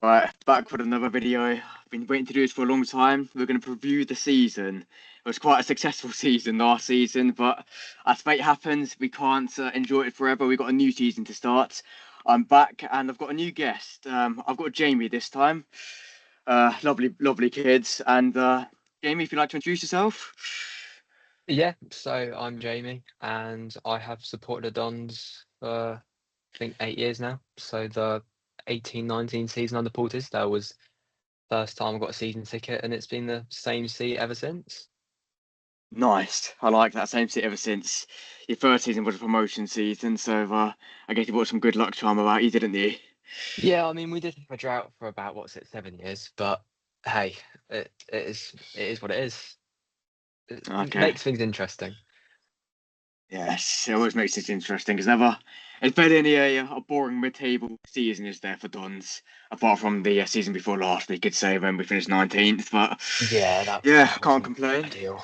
Right, back with another video. I've been waiting to do this for a long time. We're going to preview the season. It was quite a successful season last season, but as fate happens, we can't enjoy it forever. We've got a new season to start. I'm back and I've got a new guest. I've got Jamie this time. Lovely kids. And Jamie, if you'd like to introduce yourself. Yeah, so I'm Jamie, and I have supported the Dons for I think 8 years now. So the 18-19 season under Portis, that was first time I got a season ticket, and it's been the same seat ever since. Nice. I like that same seat ever since your first season was a promotion season. So I guess you brought some good luck charm about you, didn't you? Yeah, I mean we did have a drought for about what's it, 7 years, but hey, it is what it is. It Okay. makes things interesting. Yes, it always makes it interesting because never, it's barely any a boring mid-table season is there for Dons, apart from the season before last, we could say when we finished 19th. But Yeah, yeah, that can't wasn't complain. ideal.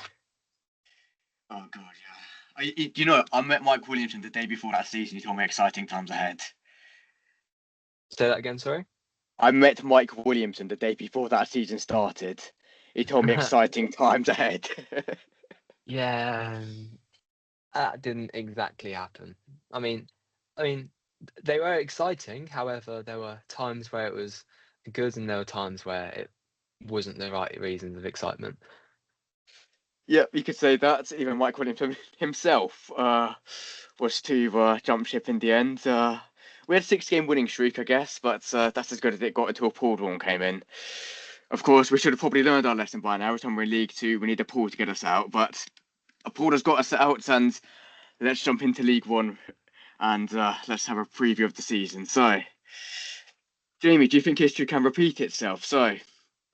Oh God, yeah. You know, I met Mike Williamson the day before that season. He told me exciting times ahead. Say that again, sorry. I met Mike Williamson the day before that season started. He told me exciting times ahead. Yeah, that didn't exactly happen. I mean, I mean, they were exciting. However, there were times where it was good, and there were times where it wasn't the right reasons of excitement. Yeah, you could say that. Even Mike Williamson himself was to jump ship in the end. We had a six-game winning streak, I guess, but that's as good as it got until Paul Vaughan came in. Of course, we should have probably learned our lesson by now. Every time we're in League Two, we need a Paul to get us out, but a Paul has got us out, and let's jump into League One and let's have a preview of the season. So, Jamie, do you think history can repeat itself? So,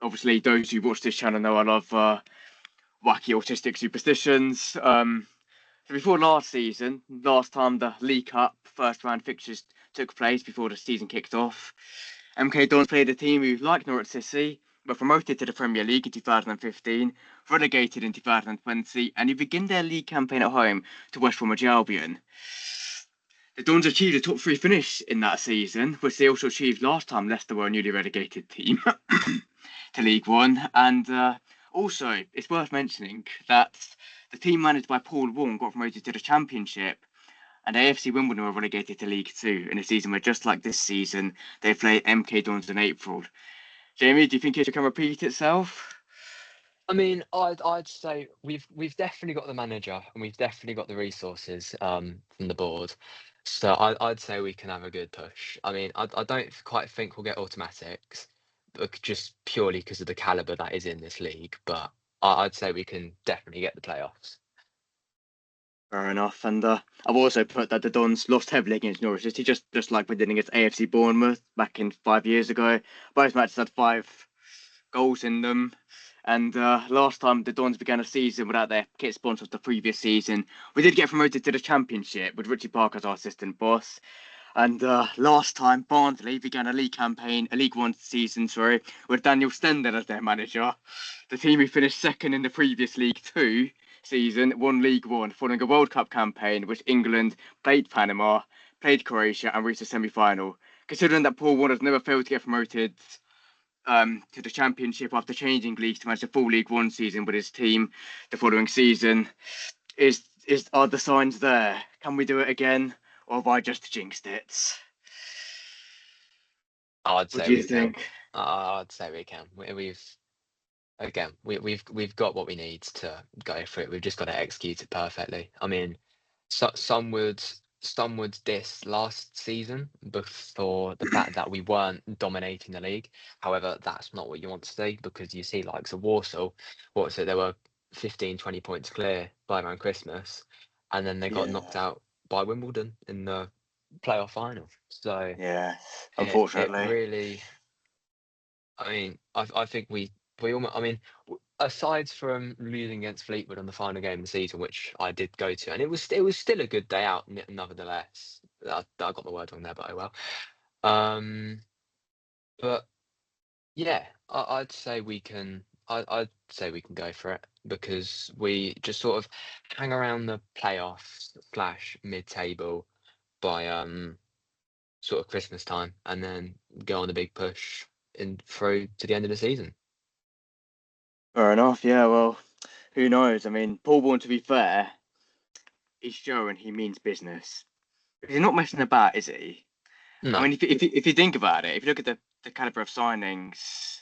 obviously, those who watch this channel know I love wacky autistic superstitions. So before last season, last time the League Cup first round fixtures took place before the season kicked off, MK Dons played a team who, like Norwich City, were promoted to the Premier League in 2015, relegated in 2020, and who begin their league campaign at home to West Bromwich Albion. The Dons achieved a top three finish in that season, which they also achieved last time Leicester were a newly relegated team to League One. And also, it's worth mentioning that the team managed by Paul Vaughan got promoted to the Championship, and AFC Wimbledon were relegated to League Two in a season where, just like this season, they played MK Dons in April. Jamie, do you think it can repeat itself? I mean, I'd say we've definitely got the manager, and we've definitely got the resources from the board. So I'd say we can have a good push. I mean, I don't quite think we'll get automatics, but just purely because of the caliber that is in this league. But I'd say we can definitely get the playoffs. Fair enough. And I've also put that the Dons lost heavily against Norwich City, just like we did against AFC Bournemouth back in 5 years ago. Both matches had 5 goals in them. And last time the Dons began a season without their kit sponsor of the previous season, we did get promoted to the Championship with Richie Parker as our assistant boss. And last time, Barnsley began a league campaign, a League One season, sorry, with Daniel Stender as their manager. The team who finished second in the previous League Two season won League One following a World Cup campaign, which England played Panama, played Croatia, and reached the semi-final. Considering that Paul Warne has never failed to get promoted to the Championship after changing leagues to manage a full League One season with his team the following season, are the signs there? Can we do it again, or have I just jinxed it? I'd What say do you we can. think? I'd say we can. We've got what we need to go for it. We've just got to execute it perfectly. I mean, so, some would diss last season before the fact that we weren't dominating the league. However, that's not what you want to see, because you see likes of Warsaw, what's it? They were 15, 20 points clear by around Christmas, and then they got knocked Yeah, out by Wimbledon in the playoff final. So yeah. it Unfortunately, really. I mean, I think we almost. I mean, aside from losing against Fleetwood on the final game of the season, which I did go to, and it was still a good day out, nevertheless. I got the word wrong there, but oh well. Um, but yeah, I'd say we can. I'd say we can go for it, because we just sort of hang around the playoffs slash mid-table by sort of Christmas time, and then go on the big push through to the end of the season. Fair enough. Yeah. Well, who knows? I mean, Paul Warne, to be fair, he's showing he means business. He's not messing about, is he? I No. mean, if you think about it, if you look at the caliber of signings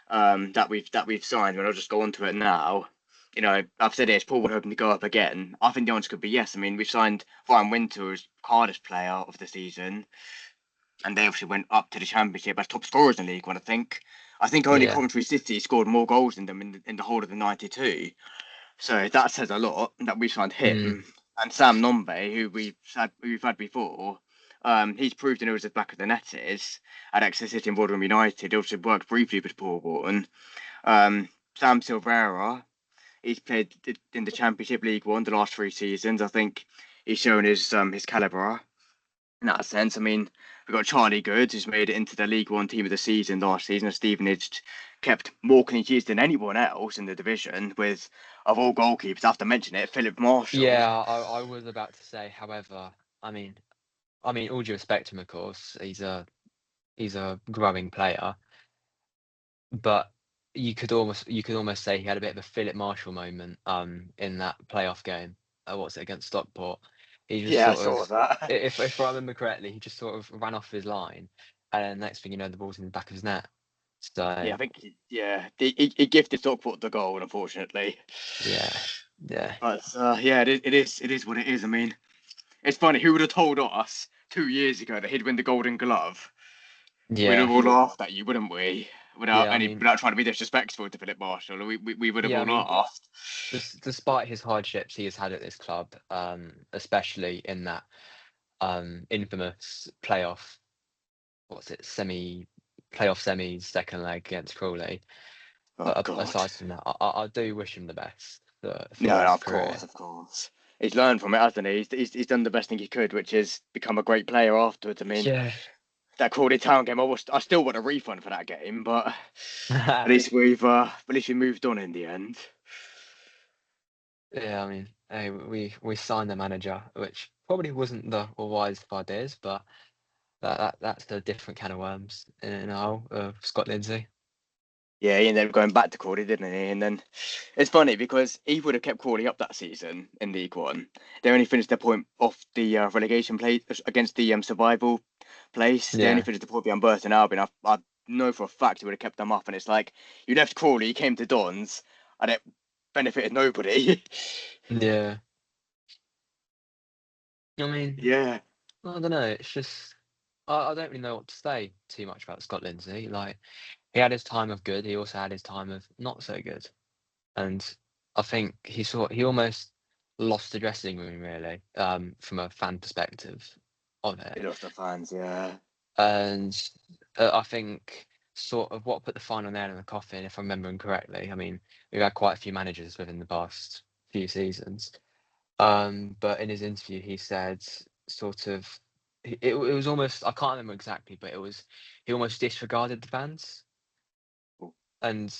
that we've signed, and I'll just go on to it now. You know, I've said it, is Paul Warne hoping to go up again? I think the answer could be yes. I mean, we've signed Ryan Winter as Cardiff player of the season, and they obviously went up to the Championship as top scorers in League One. I think. I think only Yeah. Coventry City scored more goals than them in the whole of the '92. So that says a lot that we signed Mm. him and Sam Nombe, who we've had before. He's proved he knows as back of the net is at Exeter City and Rotherham United. He also worked briefly with Paul Wharton. Sam Silvera, he's played in the Championship League One the last 3 seasons. I think he's shown his calibre in that sense. I mean, we've got Charlie Good, who's made it into the League One team of the season last season. Stevenage kept more clean sheets than anyone else in the division, with, of all goalkeepers, I have to mention it, Philip Marshall. Yeah, I was about to say, however, I mean, all due respect to him, of course, he's a growing player, but you could almost say he had a bit of a Philip Marshall moment in that playoff game. What's it against Stockport? He just Yeah, I sort of, saw that. if I remember correctly, he just sort of ran off his line, and then next thing you know, the ball's in the back of his net. Yeah, So I think he gifted Stockport the goal, unfortunately. yeah, yeah, But yeah, it is what it is. I mean, it's funny. Who would have told us 2 years ago that he'd win the Golden Glove? We'd have yeah, all laughed at you, wouldn't we? yeah. I mean, Without trying to be disrespectful to Philip Marshall, we would have yeah. I all mean, laughed. despite his hardships he has had at this club, especially in that infamous playoff, what's it, playoff semis, second leg against Crawley. Oh But God. aside from that, I do wish him the best No, for no, his of career. course, of course. He's learned from it, hasn't he? He's done the best thing he could, which is become a great player afterwards. I mean, Yeah. that Crawley Town game, I still want a refund for that game, but at least we moved on in the end. Yeah, I mean, hey, we signed the manager, which probably wasn't the wise of ideas, but that's a different can of worms in a whole of Scott Lindsay. Yeah, he ended up going back to Crawley, didn't he? And then it's funny because he would have kept Crawley up that season in League One. They only finished their point off the relegation play against the survival place. They only Yeah, finished the point beyond Burton Albion. I know for a fact he would have kept them up. And it's like you left Crawley, you came to Dons, and it benefited nobody. yeah. I mean, Yeah, I don't know. It's just I don't really know what to say too much about Scott Lindsay. Like he had his time of good, he also had his time of not so good, and I think he almost lost the dressing room really, from a fan perspective of it. he lost the fans. Yeah, And I think sort of what put the final nail in the coffin, if I'm remembering correctly. I mean, we've had quite a few managers within the past few seasons. But in his interview, he said sort of it was almost, I can't remember exactly, but he almost disregarded the fans, and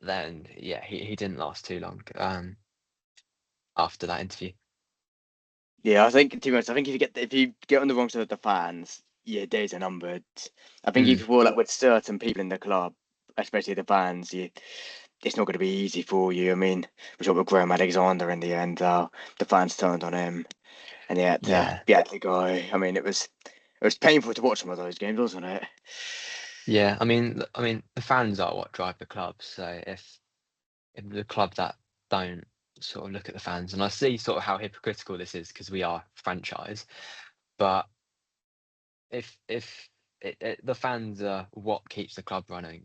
then yeah, he didn't last too long after that interview. yeah. I think to be honest, I think if you get on the wrong side of the fans, your days are numbered. I think if Mm, you fall up with certain people in the club, especially the fans, it's not going to be easy for you. I mean, we saw with Graham Alexander in the end. The fans turned on him, and yeah, he had to go. I mean, it was painful to watch some of those games, wasn't it? yeah. I mean, the fans are what drive the club. So if the club that don't sort of look at the fans, and I see sort of how hypocritical this is because we are a franchise, but the fans are what keeps the club running.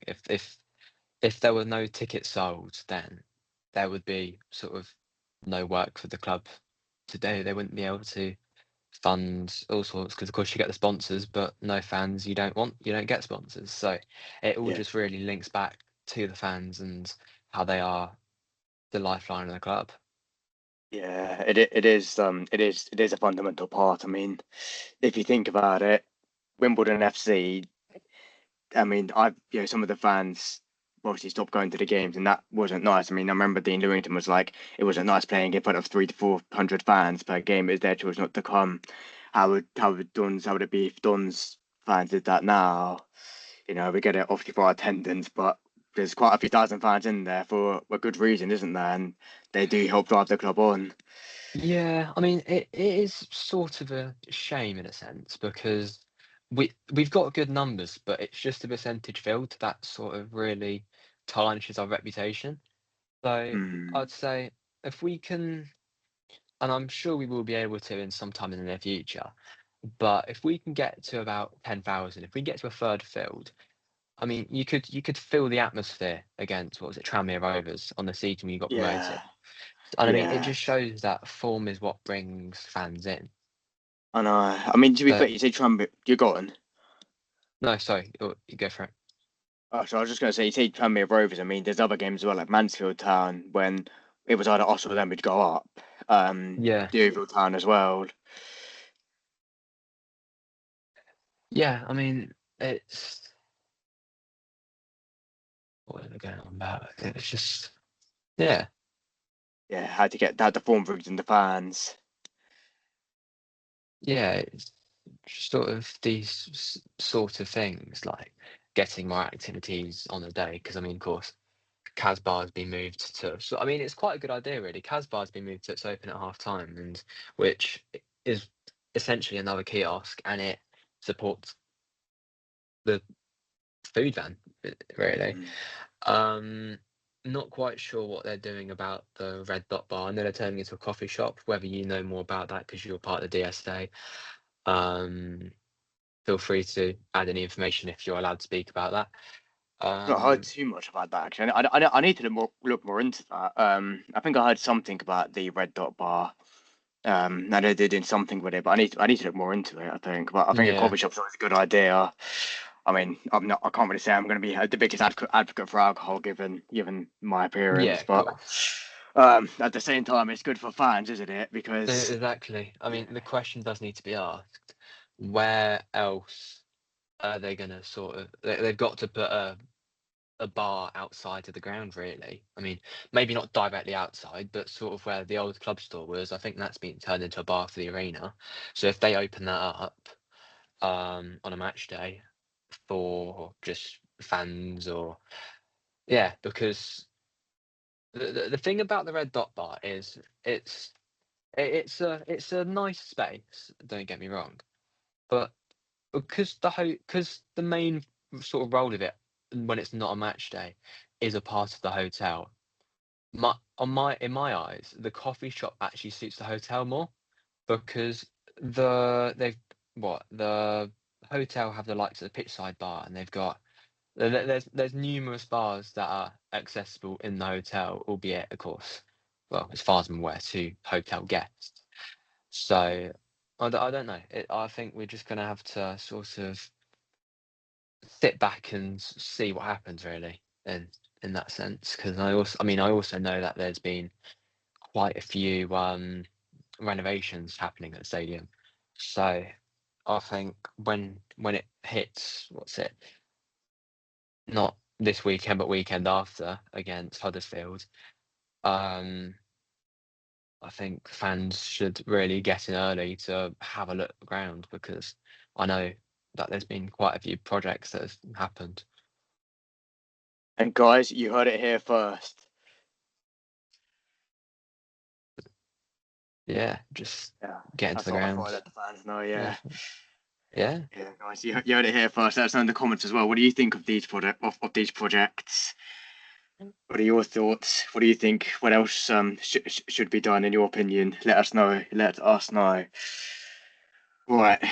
If there were no tickets sold, then there would be sort of no work for the club to do. They wouldn't be able to fund all sorts because, of course, you get the sponsors, but no fans, you don't get sponsors. So it all Yeah, just really links back to the fans and how they are the lifeline of the club. yeah. It is a fundamental part. I mean, if you think about it, Wimbledon FC. I mean, some of the fans obviously stopped going to the games, and that wasn't nice. I mean, I remember Dean Lewington was like, it wasn't nice playing in front of 300 to 400 fans per game. It was their choice not to come. How would it be if Don's fans did that now? we get it obviously for our attendance, but there's quite a few thousand fans in there for a good reason, isn't there? And they do help drive the club on. Yeah, I mean, it is sort of a shame in a sense because we've got good numbers, but it's just a percentage field that sort of really tarnishes our reputation. So Hmm. I'd say if we can, and I'm sure we will be able to in some time in the near future, but if we can get to about 10,000, if we get to a third field, I mean, you could feel the atmosphere against what was it, Tranmere Rovers on the season when you got Yeah, promoted. And I mean, it yeah. just shows that form is what brings fans in. I know. I mean, to be So fair, you say Tranmere, you're gone. no, sorry, you go for it. Oh, so I was just going to say, you say Tranmere Rovers. I mean, there's other games as well, like Mansfield Town, when it was either us or them would go up. Yeah, Deauville Town as well. yeah. I mean, it's what are they going on about? It's just yeah, Yeah, had the form through in the fans. yeah. It's just sort of these sort of things like getting more activities on the day. Because I mean, of course, Casbar has been moved to. So I mean, it's quite a good idea, really. Casbar has been moved to its open at half time, and which is essentially another kiosk, and it supports the food van, really. Mm. Um, not quite sure what they're doing about the Red Dot Bar. I know they're turning it into a coffee shop. Whether you know more about that because you're part of the DSA, um, feel free to add any information if you're allowed to speak about that. I've not heard Um, too much about that actually. I need to look more into that. I think I heard something about the Red Dot Bar. I know they're doing something with it, but I need to look more into it. I think, but I think a yeah, coffee shop's always a good idea. I mean, I can't really say I'm going to be the biggest advocate for alcohol given my yeah, appearance, of but course. at the same time, it's good for fans, isn't it? Because Exactly. I yeah, mean, the question does need to be asked: where else are they going to sort of? They've got to put a bar outside of the ground, really. I mean, maybe not directly outside, but sort of where the old club store was. I think that's been turned into a bar for the arena. So if they open that up on a match day for just fans or yeah, because the thing about the Red Dot Bar is it's a nice space. Don't get me wrong, but because the main sort of role of it when it's not a match day is a part of the hotel. In my eyes, the coffee shop actually suits the hotel more because the hotel have the likes of the pitchside bar and they've got there's numerous bars that are accessible in the hotel, albeit of course, well, as far as I'm aware, to hotel guests. So I don't know. I think we're just gonna have to sort of sit back and see what happens really in that sense because I also know that there's been quite a few renovations happening at the stadium. So I think when it hits, what's it? Not this weekend, but weekend after against Huddersfield. Um, I think fans should really get in early to have a look at the ground because I know that there's been quite a few projects that have happened. and guys, you heard it here first. Yeah, just Yeah, get into the I thought I'd ground. let the fans know. Yeah, Yeah. yeah. Yeah, guys, you heard it here first. Let us know in the comments as well. What do you think of these projects? What are your thoughts? What do you think? What else should be done in your opinion? Let us know. Let us know. Right.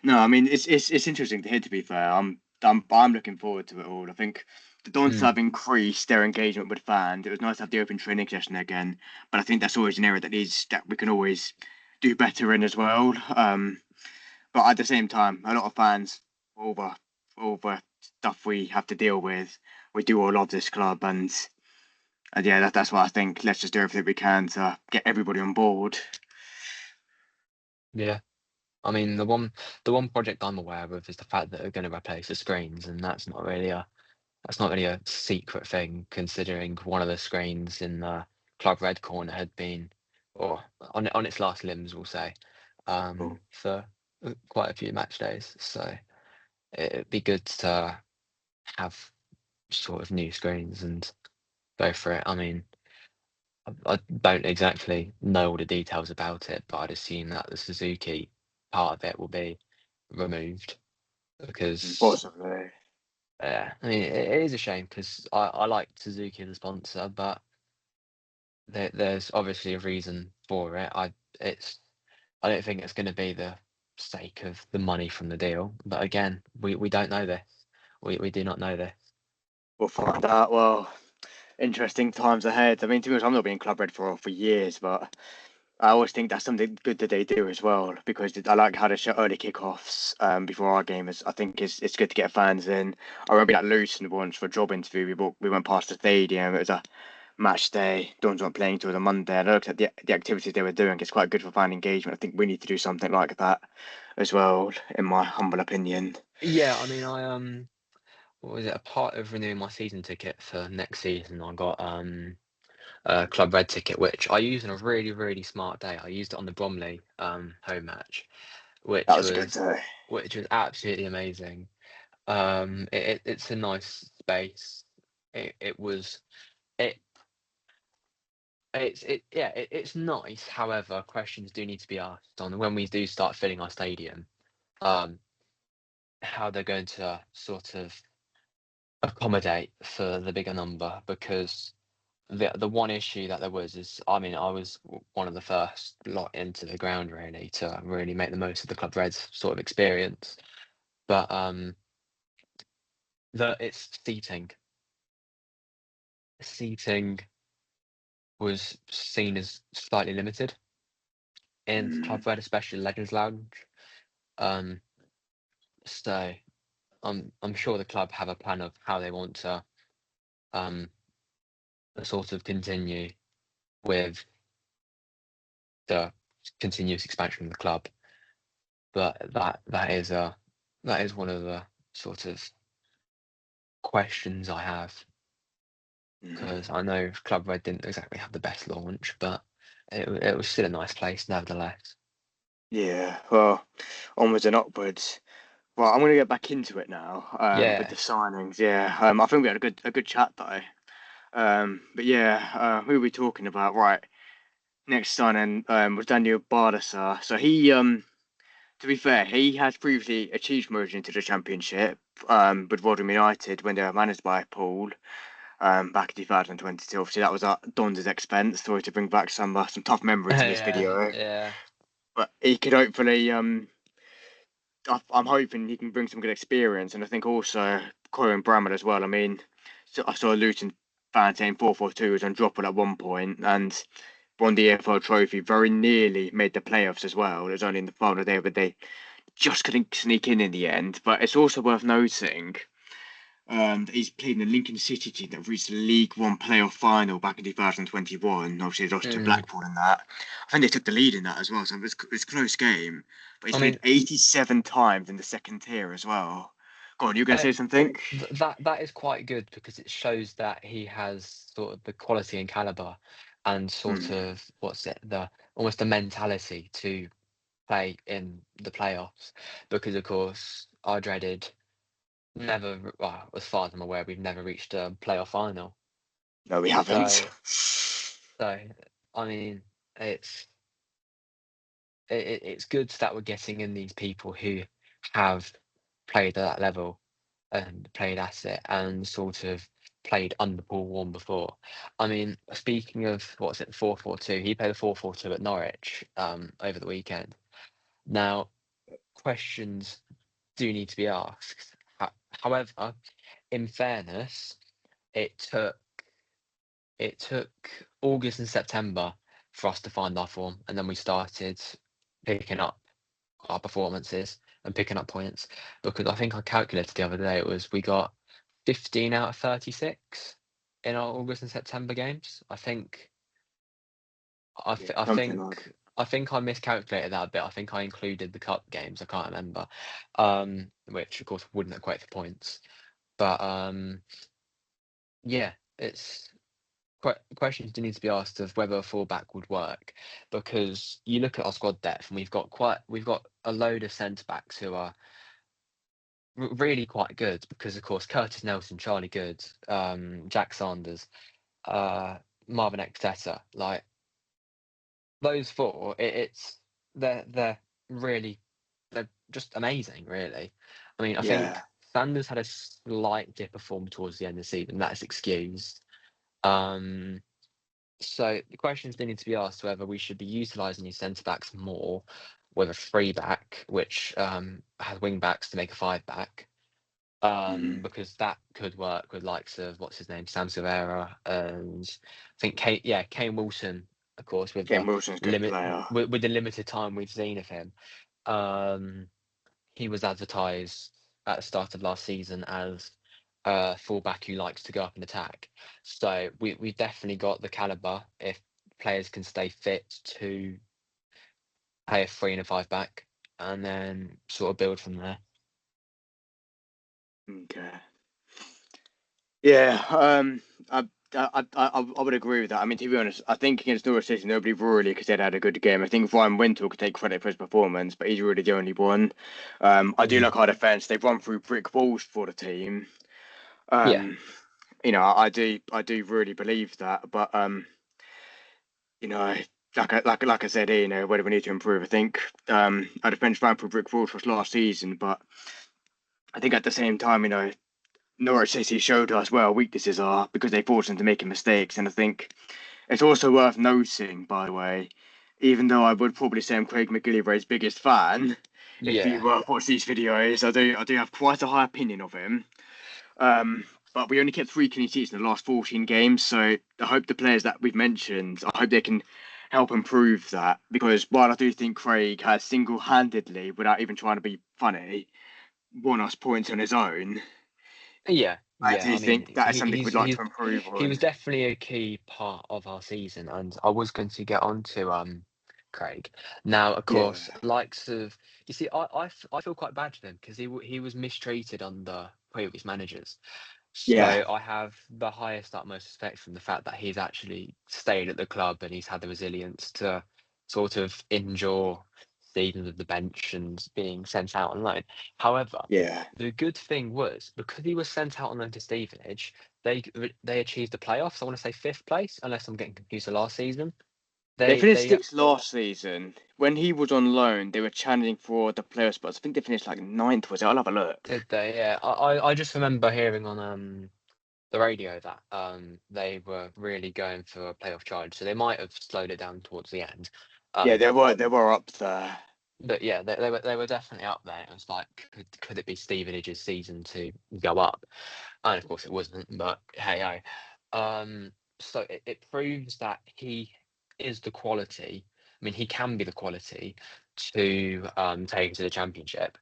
No, I mean it's interesting to hear. To be fair, I'm looking forward to it all. I think the Dons Mm, have increased their engagement with fans. It was nice to have the open training session again, but I think that's always an area that we can always do better in as well. But at the same time, a lot of fans, all the stuff we have to deal with, we do all love this club, and yeah, that's why I think let's just do everything we can to get everybody on board. yeah. I mean, the one project I'm aware of is the fact that they're going to replace the screens, and that's not really a secret thing, considering one of the screens in the Club Red corner had been, or on its last limbs, we'll say, for quite a few match days. So it'd be good to have sort of new screens and go for it. I mean, I don't exactly know all the details about it, but I'd assume that the Suzuki part of it will be removed because, Possibly. yeah, I mean, it is a shame because I like Suzuki as a sponsor, but there's obviously a reason for it. I don't think it's going to be the sake of the money from the deal, but again, we don't know this. We do not know this. We'll find out. Well, interesting times ahead. I mean, to be honest, I'm not being club red for years, but I always think that's something good that they do as well because I like how they show early kickoffs before our game. I think it's good to get fans in. I remember that Luton once for a job interview. We went past the stadium. It was a match day. Dons weren't playing till the Monday. And I looked at the activities they were doing. It's quite good for fan engagement. I think we need to do something like that as well, in my humble opinion. Yeah, I mean, what was it? A part of renewing my season ticket for next season, I got a Club Red ticket, which I used on a really, really smart day. I used it on the Bromley home match, That which was a good was day. absolutely amazing. It's a nice space. It was it it's nice. However, questions do need to be asked on when we do start filling our stadium. Um, how they're going to sort of accommodate for the bigger number because the one issue that there was is, I mean, I was one of the first lot into the ground really to really make the most of the Club Reds sort of experience. But it's seating. Seating was seen as slightly limited in Mm. Club Red, especially Legends Lounge. Um, so I'm sure the club have a plan of how they want to um sort of continue with the continuous expansion of the club. But that is one of the sort of questions I have Mm. because I know Club Red didn't exactly have the best launch, but it was still a nice place nevertheless. Yeah, well, onwards and upwards. Well, I'm going to get back into it now with Yeah, the signings. Yeah, I think we had a good chat though. But yeah, who are we talking about? Right, next signing was Daniel Bardasar. So he to be fair, he has previously achieved promotion into the Championship with Rotherham United when they were managed by Paul back in 2022. Obviously, that was at Don's expense. Sorry to bring back some tough memories in this yeah, video, yeah. but he could hopefully I'm hoping he can bring some good experience, and I think also Colin Bramall as well. I mean, so I saw a Luton fan saying 4-4-2 was undroppable at one point, and won the EFL Trophy. Very nearly made the playoffs as well. It was only in the final day, but they just couldn't sneak in the end. But it's also worth noting that he's played in the Lincoln City team that reached the League One playoff final back in 2021. Obviously, they lost to Mm. Blackpool in that. I think they took the lead in that as well, so it's a close game. But he's I played mean, 87 times in the second tier as well. Go on, you going to uh, say something? that is quite good because it shows that he has sort of the quality and caliber and sort Hmm. of the almost the mentality to play in the playoffs because of course our dreaded well, as far as I'm aware, we've never reached a playoff final. No, we haven't. So, so I mean, it's it's good that we're getting in these people who have played at that level and played at it and sort of played under Paul Warne before. I mean, speaking of what's it, 4-4-2, he played a 4-4-2 at Norwich over the weekend. Now, questions do need to be asked. However, in fairness, it took it took August and September for us to find our form, and then we started picking up our performances and picking up points. Because I think I calculated the other day we got 15 out of 36 in our August and September games. Yeah, something like. I think I miscalculated that a bit. I think I included the cup games. I can't remember, which of course wouldn't equate to points. But yeah, it's questions do need to be asked of whether a fullback would work because you look at our squad depth and we've got a load of centre backs who are really quite good because, of course, Curtis Nelson, Charlie Good, Jack Sanders, uh, Marvin Exeter, like those four, they're really they're just amazing, really. I mean, I Yeah. think Sanders had a slight dip of form towards the end of the season. That is excused. Um, so the questions they need to be asked whether we should be utilising these centre backs more with a three back, which has wing backs to make a five back. Mm. Because that could work with likes of what's his name, Sam Silvera, and I think Kane Wilson, of course, with Ken the Wilson's a good limit player. with the limited time we've seen of him. Um, he was advertised at the start of last season as a fullback who likes to go up and attack. So we've definitely got the caliber if players can stay fit to play a three and a five back, and then sort of build from there. Okay. Yeah. I would agree with that. I mean, to be honest, I think against Norwich City, nobody really could say they had a good game. I think Ryan Wintle could take credit for his performance, but he's really the only one. I do Mm. like our defence. They've run through brick walls for the team. Yeah, Um, I do really believe that. But you know, like I said, where do we need to improve? I think our defence ran through brick walls for us last season, but I think at the same time, Norwich City showed us where our weaknesses are because they forced them to making mistakes. And I think it's also worth noting, by the way, even though I would probably say I'm Craig McGillivray's biggest fan, if yeah. you watch these videos, I do have quite a high opinion of him. But we only kept 3 clean sheets in the last 14 games, so I hope the players that we've mentioned, I hope they can help improve that. Because while I do think Craig has single-handedly, without even trying to be funny, won us points on his own, Yeah, I yeah. do I think mean, that is something we'd like he's to improve he was on. definitely a key part of our season, and I was going to get on to Craig. Now, of Yeah, course, likes of you see, I feel quite bad for him because he was mistreated under previous managers. yeah, So I have the highest utmost respect from the fact that he's actually stayed at the club and he's had the resilience to sort of endure seasons of the bench and being sent out on loan. However, yeah. the good thing was because he was sent out on loan to Stevenage, they achieved the playoffs. I want to say fifth place, unless I'm getting confused with last season. They finished They sixth last season. When he was on loan, they were challenging for the playoff spots. I think they finished like ninth, was it? I'll have a look. did they? Yeah, I just remember hearing on the radio that they were really going for a playoff charge, so they might have slowed it down towards the end. Yeah, Um, they were up there. but yeah, they were definitely up there. It was like, could it be Stevenage's season to go up? And of course it wasn't. But hey, so it proves that he is the quality. I mean, he can be the quality to take to the championship.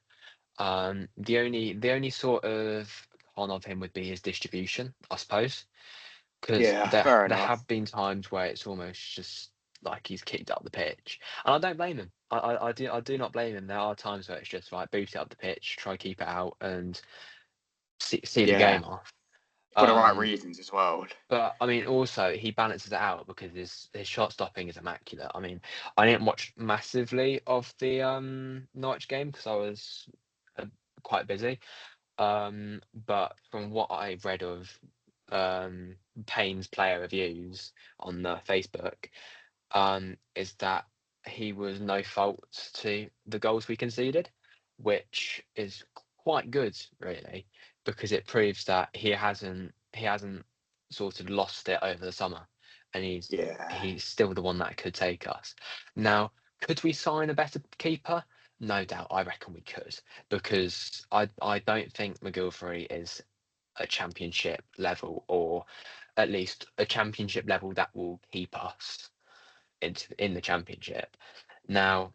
The only sort of con of him would be his distribution, I suppose, because Yeah, there fair there enough. have been times where it's almost just like he's kicked up the pitch, and I don't blame him. I do not blame him. There are times where it's just like boot it up the pitch, try keep it out, and see the Yeah, game off. for the right Um, reasons as well. but I mean, also he balances it out because his shot stopping is immaculate. I mean, I didn't watch massively of the Norwich game because I was uh, quite busy. But from what I read of Payne's player reviews on the Facebook, is that he was no fault to the goals we conceded, which is quite good, really, because it proves that he hasn't sort of lost it over the summer, and he's Yeah, he's still the one that could take us. Now, could we sign a better keeper? No doubt, I reckon we could, because I don't think McGilvery is a championship level, or at least a championship level that will keep us in the championship. Now,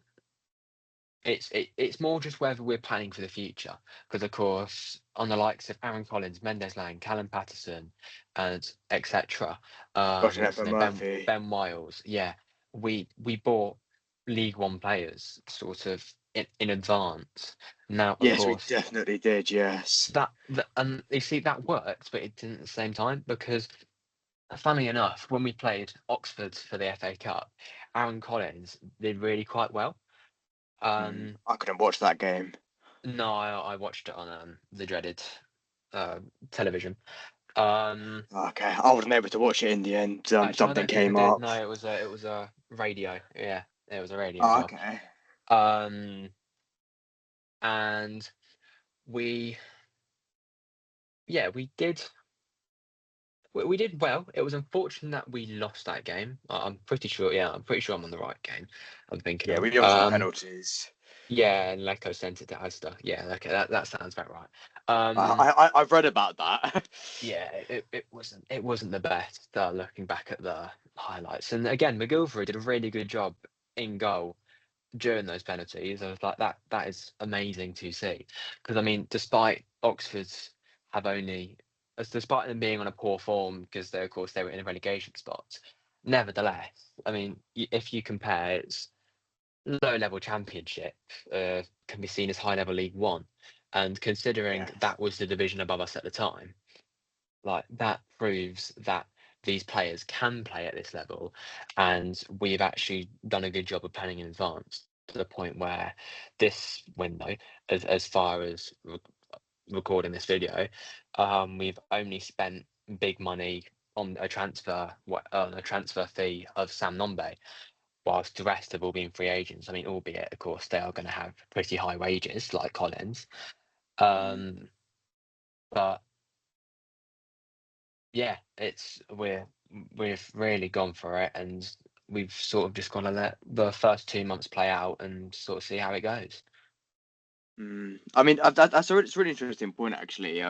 it's more just whether we're planning for the future, because of course, on the likes of Aaron Collins, Mendes Lang, Callum Patterson, and etc. Josh and What's his Evan name? Murphy. Ben Wiles. Yeah, we bought League One players sort of in advance. Now, of Yes, we course, definitely did. Yes. and you see that worked, but it didn't at the same time because funnily enough, when we played Oxford for the FA Cup, Aaron Collins did really quite well. Um, I couldn't watch that game. No, I watched it on the dreaded television. Um, Okay, I wasn't able to watch it in the end. Actually, I Something don't think I came did. up. No, it was a radio. Yeah, it was a radio as Oh, well. okay. Um, and we, yeah, we did well. It was unfortunate that we lost that game. I'm pretty sure. Yeah, I'm pretty sure I'm on the right game. I'm thinking Yeah, of. we lost on penalties. Yeah, and Lecco sent it to Asda. Yeah, okay, that sounds about right. I've read about that. Yeah, it wasn't the best. Looking back at the highlights, and again, McGilvery did a really good job in goal during those penalties. I was like, that is amazing to see. Because I mean, despite Oxford's have only, despite them being on a poor form, because they, of course, they were in a relegation spot. Nevertheless, I mean, if you compare, it's low level championship can be seen as high level League One, and considering Yes. that was the division above us at the time, like that proves that these players can play at this level, and we've actually done a good job of planning in advance to the point where this window, as far as recording this video, we've only spent big money on on a transfer fee of Sam Nombe, whilst the rest have all been free agents. I mean, albeit of course they are going to have pretty high wages like Collins, Mm. um, but yeah, we've really gone for it, and we've sort of just got to let the first 2 months play out and sort of see how it goes. I mean, it's a really interesting point actually.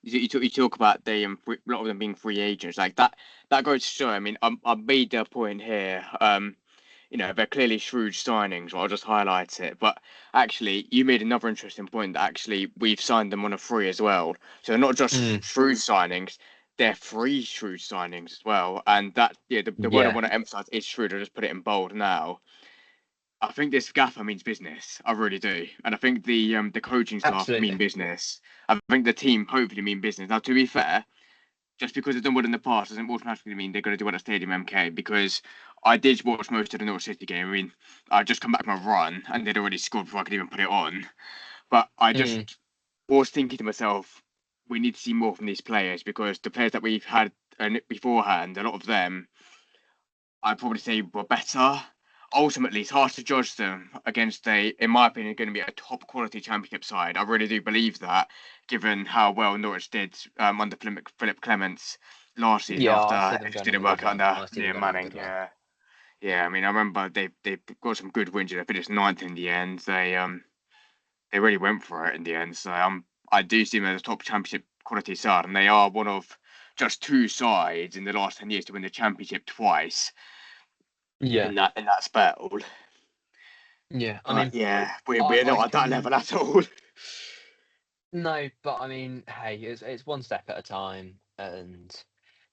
You talk about a lot of them being free agents like that. That goes to show. I mean, I made the point here. They're clearly shrewd signings. I'll just highlight it. But actually, you made another interesting point that actually we've signed them on a free as well. So they're not just Mm, shrewd signings; they're free shrewd signings as well. And that, yeah, the word I yeah, want to emphasize is shrewd. I'll just put it in bold now. I think this gaffer means business. I really do, and I think the coaching staff mean absolutely. business. I think the team hopefully mean business. Now, to be fair, just because they've done well in the past doesn't automatically mean they're going to do well at Stadium MK. Because I did watch most of the Norwich City game. I mean, I just come back from a run and they'd already scored before I could even put it on. But I Mm, just was thinking to myself, we need to see more from these players because the players that we've had beforehand, a lot of them I'd probably say were better. Ultimately, it's hard to judge them against in my opinion, going to be a top quality championship side. I really do believe that, given how well Norwich did under Philip Clements last season yeah, after I see it them just going on didn't a good work out run. under I see them Liam going on a Manning. good run. Yeah, yeah. I mean, I remember they got some good wins. They finished ninth in the end. They really went for it in the end. So I do see them as a top championship quality side, and they are one of just two sides in the last 10 years to win the championship twice Yeah, in that spell. yeah. I But mean, yeah, we're I not at that can. level at all. No, but I mean, hey, it's one step at a time, and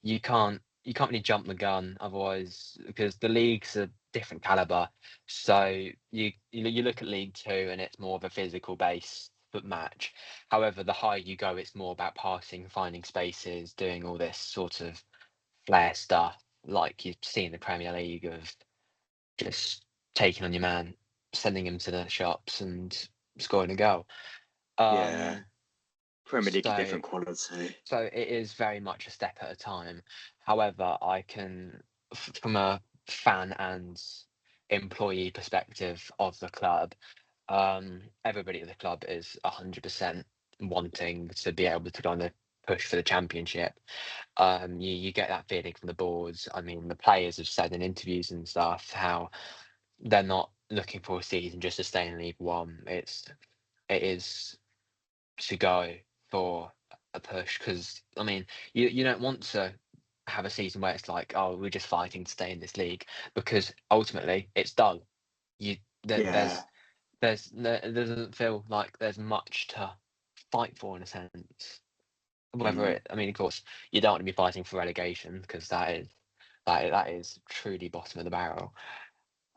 you can't really jump the gun otherwise, because the league's a different caliber. So you look at League Two and it's more of a physical base foot match. However, the higher you go, it's more about passing, finding spaces, doing all this sort of flair stuff like you see in the Premier League of just taking on your man, sending him to the shops and scoring a goal. Yeah, Um, Premier League is so different quality. So it is very much a step at a time. However, I can, from a fan and employee perspective of the club, everybody at the club is 100% wanting to be able to kind of push for the championship. You get that feeling from the boards. I mean, the players have said in interviews and stuff how they're not looking for a season just to stay in League One. It is to go for a push, because I mean, you don't want to have a season where it's like, oh, we're just fighting to stay in this league, because ultimately it's dull. You there, Yeah. it doesn't feel like there's much to fight for in a sense. Whether Mm. it, I mean, of course, you don't want to be fighting for relegation, because that is truly bottom of the barrel.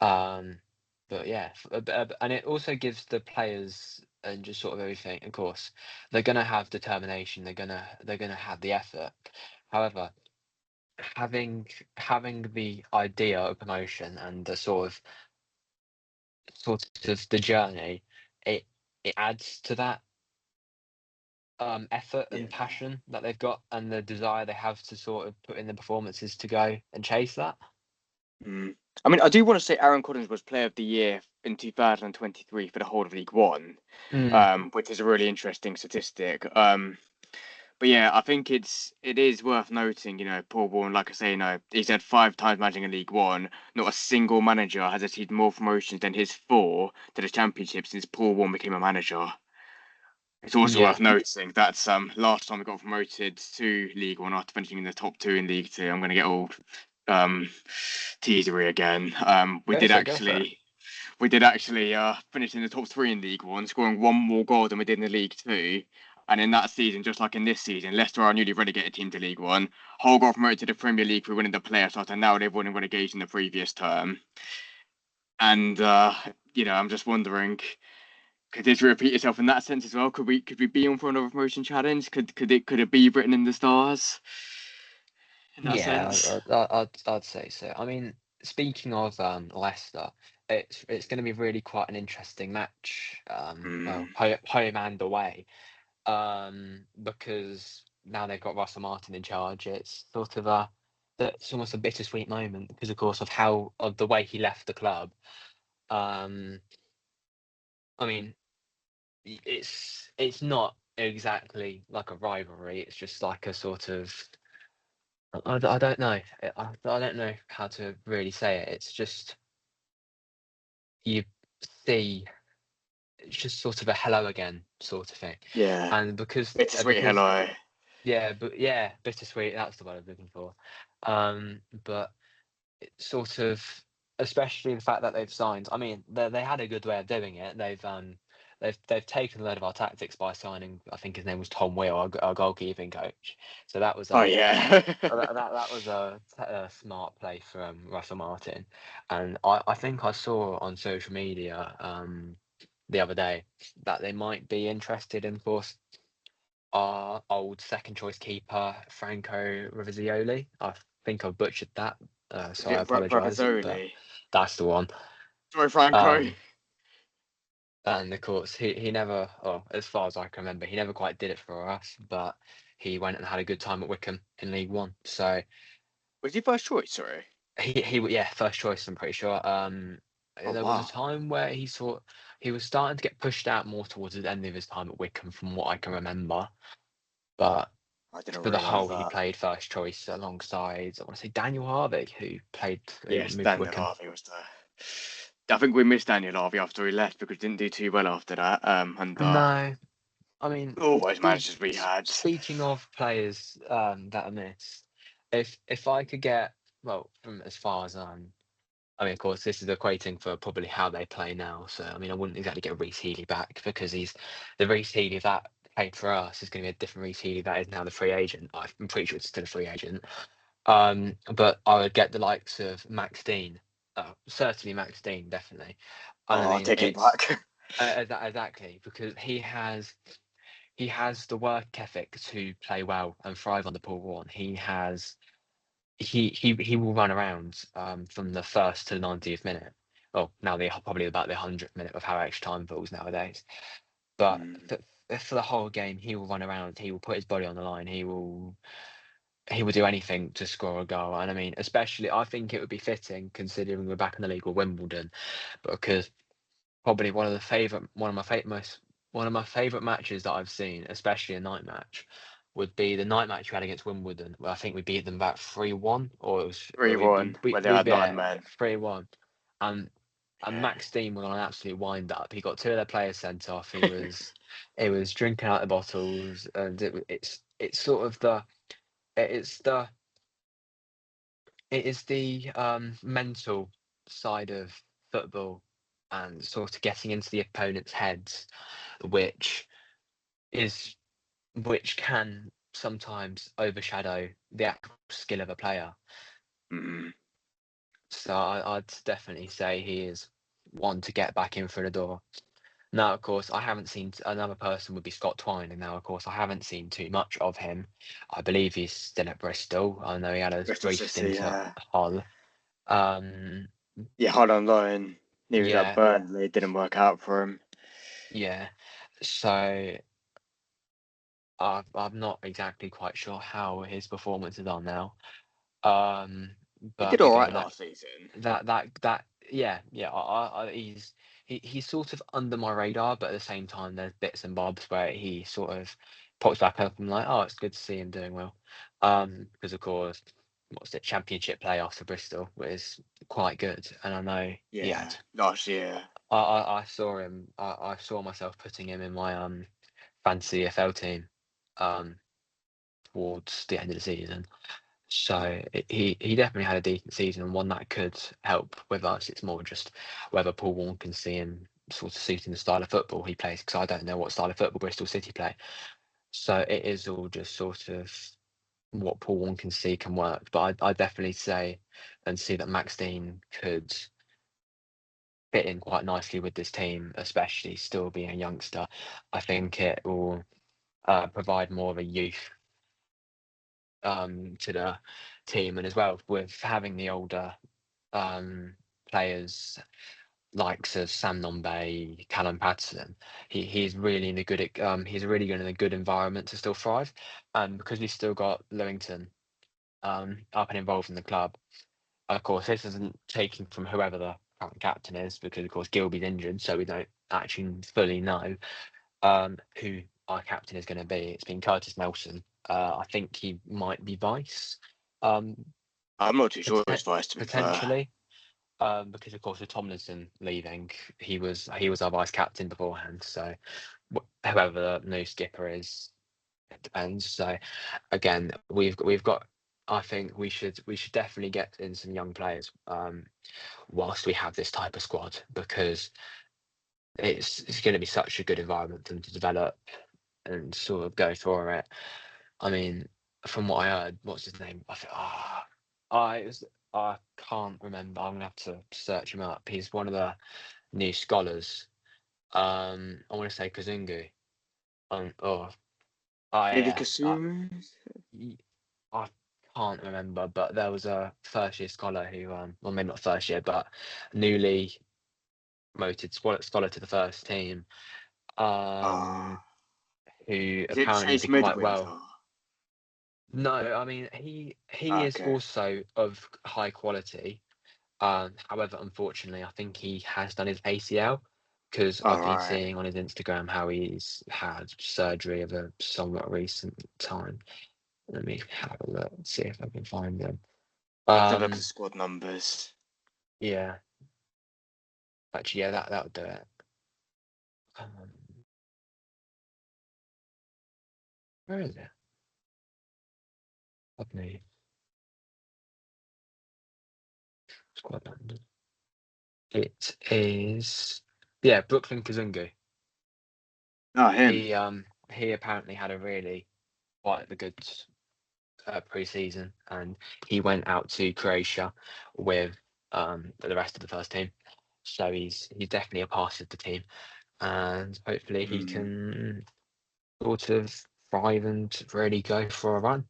Um, but yeah, and it also gives the players and just sort of everything. Of course, they're gonna have determination. They're gonna have the effort. However, having the idea of promotion and the sort of the journey, it it adds to that effort Yeah. and passion that they've got and the desire they have to sort of put in the performances to go and chase that. Mm. I mean, I do want to say Aaron Collins was Player of the Year in 2023 for the whole of League One, Mm. which is a really interesting statistic. But yeah, I think it is worth noting, Paul Warren, like I say, he's had 5 times managing in League One. Not a single manager has achieved more promotions than his 4 to the Championship since Paul Warren became a manager. It's also Yeah, worth noting that last time we got promoted to League One after finishing in the top 2 in League Two. I'm going to get all um, teasery again. go for it. We did actually finish in the top 3 in League One, scoring 1 more goal than we did in the League Two. And in that season, just like in this season, Leicester are a newly relegated team to League One. Hull got promoted to the Premier League for winning the playoffs, and now they've won relegation the previous term. And I'm just wondering, could this repeat itself in that sense as well? Could we be on for another promotion challenge? Could it be written in the stars in that Yeah, sense? I'd say so. I mean, speaking of Leicester, it's going to be really quite an interesting match. Well, Mm, home and away. Because now they've got Russell Martin in charge. It's sort of it's almost a bittersweet moment because, of course, of the way he left the club. Um, I mean, it's not exactly like a rivalry. It's just like a sort of I don't know. I don't know how to really say it. It's just you see, it's just sort of a hello again sort of thing, yeah, and bittersweet because hello. yeah, but yeah, bittersweet. That's the word I'm looking for. But it's sort of, especially the fact that they've signed. I mean, they had a good way of doing it. They've taken a load of our tactics by signing. I think his name was Tom Wheel, our goalkeeping coach. So that was Oh a yeah. that was a smart play from Russell Martin, and I think I saw on social media the other day that they might be interested in, of course, our old second choice keeper Franco Ravizzioli. I think I've butchered that, Is so I it apologise, but Ravazoli? that's the one. Sorry, Franco. Um, and of course, he never, well, as far as I can remember, he never quite did it for us, but he went and had a good time at Wickham in League One. So Was he first choice? Sorry. yeah, first choice. I'm pretty sure. Oh There was a wow. time where he was starting to get pushed out more towards the end of his time at Wickham, from what I can remember, but. I didn't For the realise whole, he that. played first choice alongside, I want to say, Daniel Harvey, who Yes, moved to Daniel Wickham. Harvey was there. I think we missed Daniel Harvey after he left because he didn't do too well after that. And No, I mean, always managers we had. speaking of players that are missed, if I could get, well, from as far as I mean, of course, this is equating for probably how they play now. So, I mean, I wouldn't exactly get Reece Healy back because he's the Reece Healy that played for us is going to be a different Reece Healy that is now the free agent. I'm pretty sure it's still a free agent. But I would get the likes of Max Dean. Certainly Max Dean, definitely. And I Oh, mean, take him it's back. exactly because he has the work ethic to play well and thrive on the Paul Warren. He will run around from the first to the 90th minute. Well, now they are probably about the 100th minute of how extra time falls nowadays. But Mm. for the whole game, he will run around. He will put his body on the line. He will do anything to score a goal. And I mean, especially, I think it would be fitting considering we're back in the league with Wimbledon, because probably one of my favourite matches that I've seen, especially a night match, would be the night match we had against Wimbledon, where I think we beat them about 3-1, or it was Three one, where they had 9 men. 3-1. And and Yeah. Max Dean was on an absolute wind up. He got 2 of their players sent off. He was drinking out the bottles, and it's sort of it's the it is the mental side of football and sort of getting into the opponent's heads, which is which can sometimes overshadow the actual skill of a player. Mm. So I'd definitely say he is one to get back in through the door. Now, of course, I haven't seen another person would be Scott Twine, and now, of course, I haven't seen too much of him. I believe he's still at Bristol. I know he had a Bristol brief City, stint at yeah. Hull. Um, Yeah, hold on loan. He was at yeah, Burnley, it didn't work out for him. yeah. So I'm not exactly quite sure how his performances are now. He did But all right again, last season. yeah, he's sort of under my radar, but at the same time, there's bits and bobs where he sort of pops back up. And I'm like, oh, it's good to see him doing well. Because of course, what's it, Championship playoffs for Bristol was quite good, and I know he Yeah, had. last year. I saw him. I saw myself putting him in my fantasy FL team, um, towards the end of the season. So he definitely had a decent season and one that could help with us. It's more just whether Paul Warne can see him sort of suiting the style of football he plays, because I don't know what style of football Bristol City play. So it is all just sort of what Paul Warne can see can work. But I definitely say and see that Max Dean could fit in quite nicely with this team, especially still being a youngster. I think it will provide more of a youth to the team, and as well with having the older players likes of Sam Nombe, Callum Patterson, he's really in a he's really good in a good environment to still thrive, and because we've still got Lewington up and involved in the club. Of course, this isn't taking from whoever the current captain is, because of course Gilby's injured, so we don't actually fully know who our captain is going to be. It's been Curtis Nelson. I think he might be vice, um, I'm not too sure it's vice, to be fair. potentially, because of course with Tomlinson leaving, he was our vice captain beforehand. So whoever the new skipper is, it depends. So again, we've got. I think we should definitely get in some young players whilst we have this type of squad, because it's going to be such a good environment for them to develop and sort of go for it. I mean, from what I heard, what's his name? I was, I can't remember. I'm gonna have to search him up. He's one of the new scholars. I want to say Kazungu. Oh, Maybe yeah. Kasumu? Y- I can't remember, but there was a first year scholar who, well, maybe not first year, but newly promoted scholar to the first team, Ah, who is it apparently Chase did quite well. Midwinter? No, I mean he is Okay, also of high quality. However, unfortunately, I think he has done his ACL, because I've been alright. seeing on his Instagram how he's had surgery of a somewhat recent time. Let me have a look, see if I can find him. Let's have a look at the Um, squad numbers. yeah, actually, yeah, that would do it. Um, where is it? Pubney squad numbers. It is, yeah, Brooklyn Kazungu. Oh, him. He apparently had a really quite a good pre-season, and he went out to Croatia with the rest of the first team. So he's definitely a part of the team, and hopefully he Hmm. can sort of thrive and really go for a run.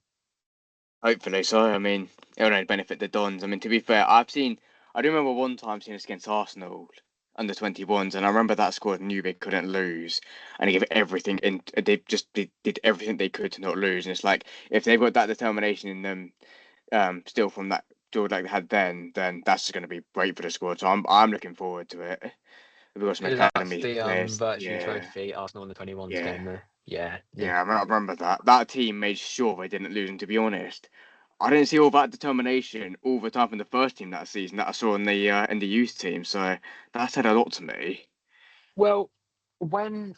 Hopefully so. I mean, it'll only benefit the Dons. I mean, to be fair, I do remember one time seeing us against Arsenal under 21s, and I remember that squad knew they couldn't lose, and they gave everything, and they just did everything they could to not lose. And it's like, if they've got that determination in them, still from that build like they had then that's going to be great for the squad. So I'm looking forward to it. We've got some That's academy the players. Virtually Yeah, Trophy Arsenal under 21s yeah. game there. Yeah, yeah. Yeah, I remember that. That team made sure they didn't lose, and to be honest, I didn't see all that determination all the time from the first team that season that I saw in the youth team. So that said a lot to me. Well, when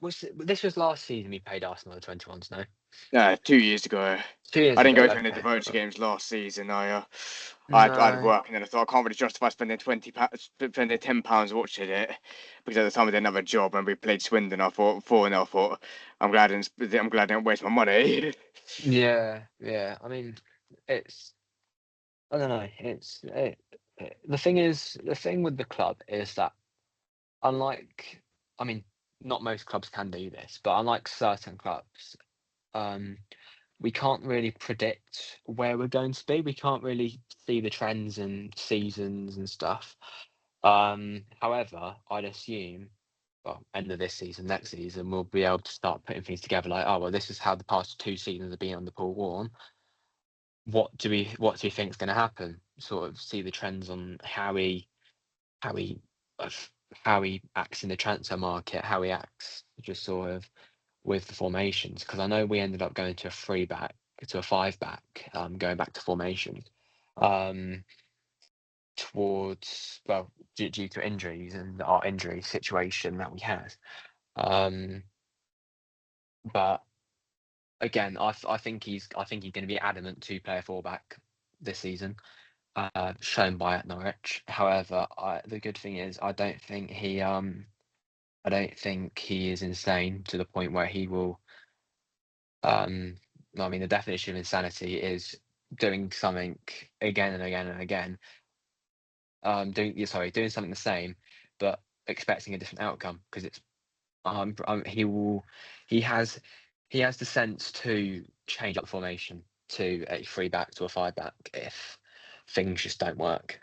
this was last season we played Arsenal under 21s, no? 2 years ago, 2 years I didn't ago, go to any of the okay. Virtual games last season. I had No. work, and then I thought I can't really justify spending spending £10 watching it because at the time I didn't have a job and we played Swindon. I thought 4-0. I thought I'm glad I didn't waste my money. Yeah, yeah. I mean, it's I don't know. The thing with the club is that, unlike, I mean, not most clubs can do this, but unlike certain clubs, um, we can't really predict where we're going to be. We can't really see the trends and seasons and stuff. However, I'd assume end of this season, next season, we'll be able to start putting things together. Like, oh well, this is how the past 2 seasons have been under Paul Warne. What do we think is going to happen? Sort of see the trends on how he acts in the transfer market, how he acts just sort of with the formations. Because I know we ended up going to a 3-back to a 5-back, going back to formation, towards due to injuries and our injury situation that we had. But again, I think he's going to be adamant to play a 4-back this season, shown by at Norwich. However, the good thing is I don't think he is insane to the point where he will. I mean, the definition of insanity is doing something again and again and again. Doing something the same, but expecting a different outcome, because it's he has the sense to change up the formation to a 3-back to a 5-back if things just don't work.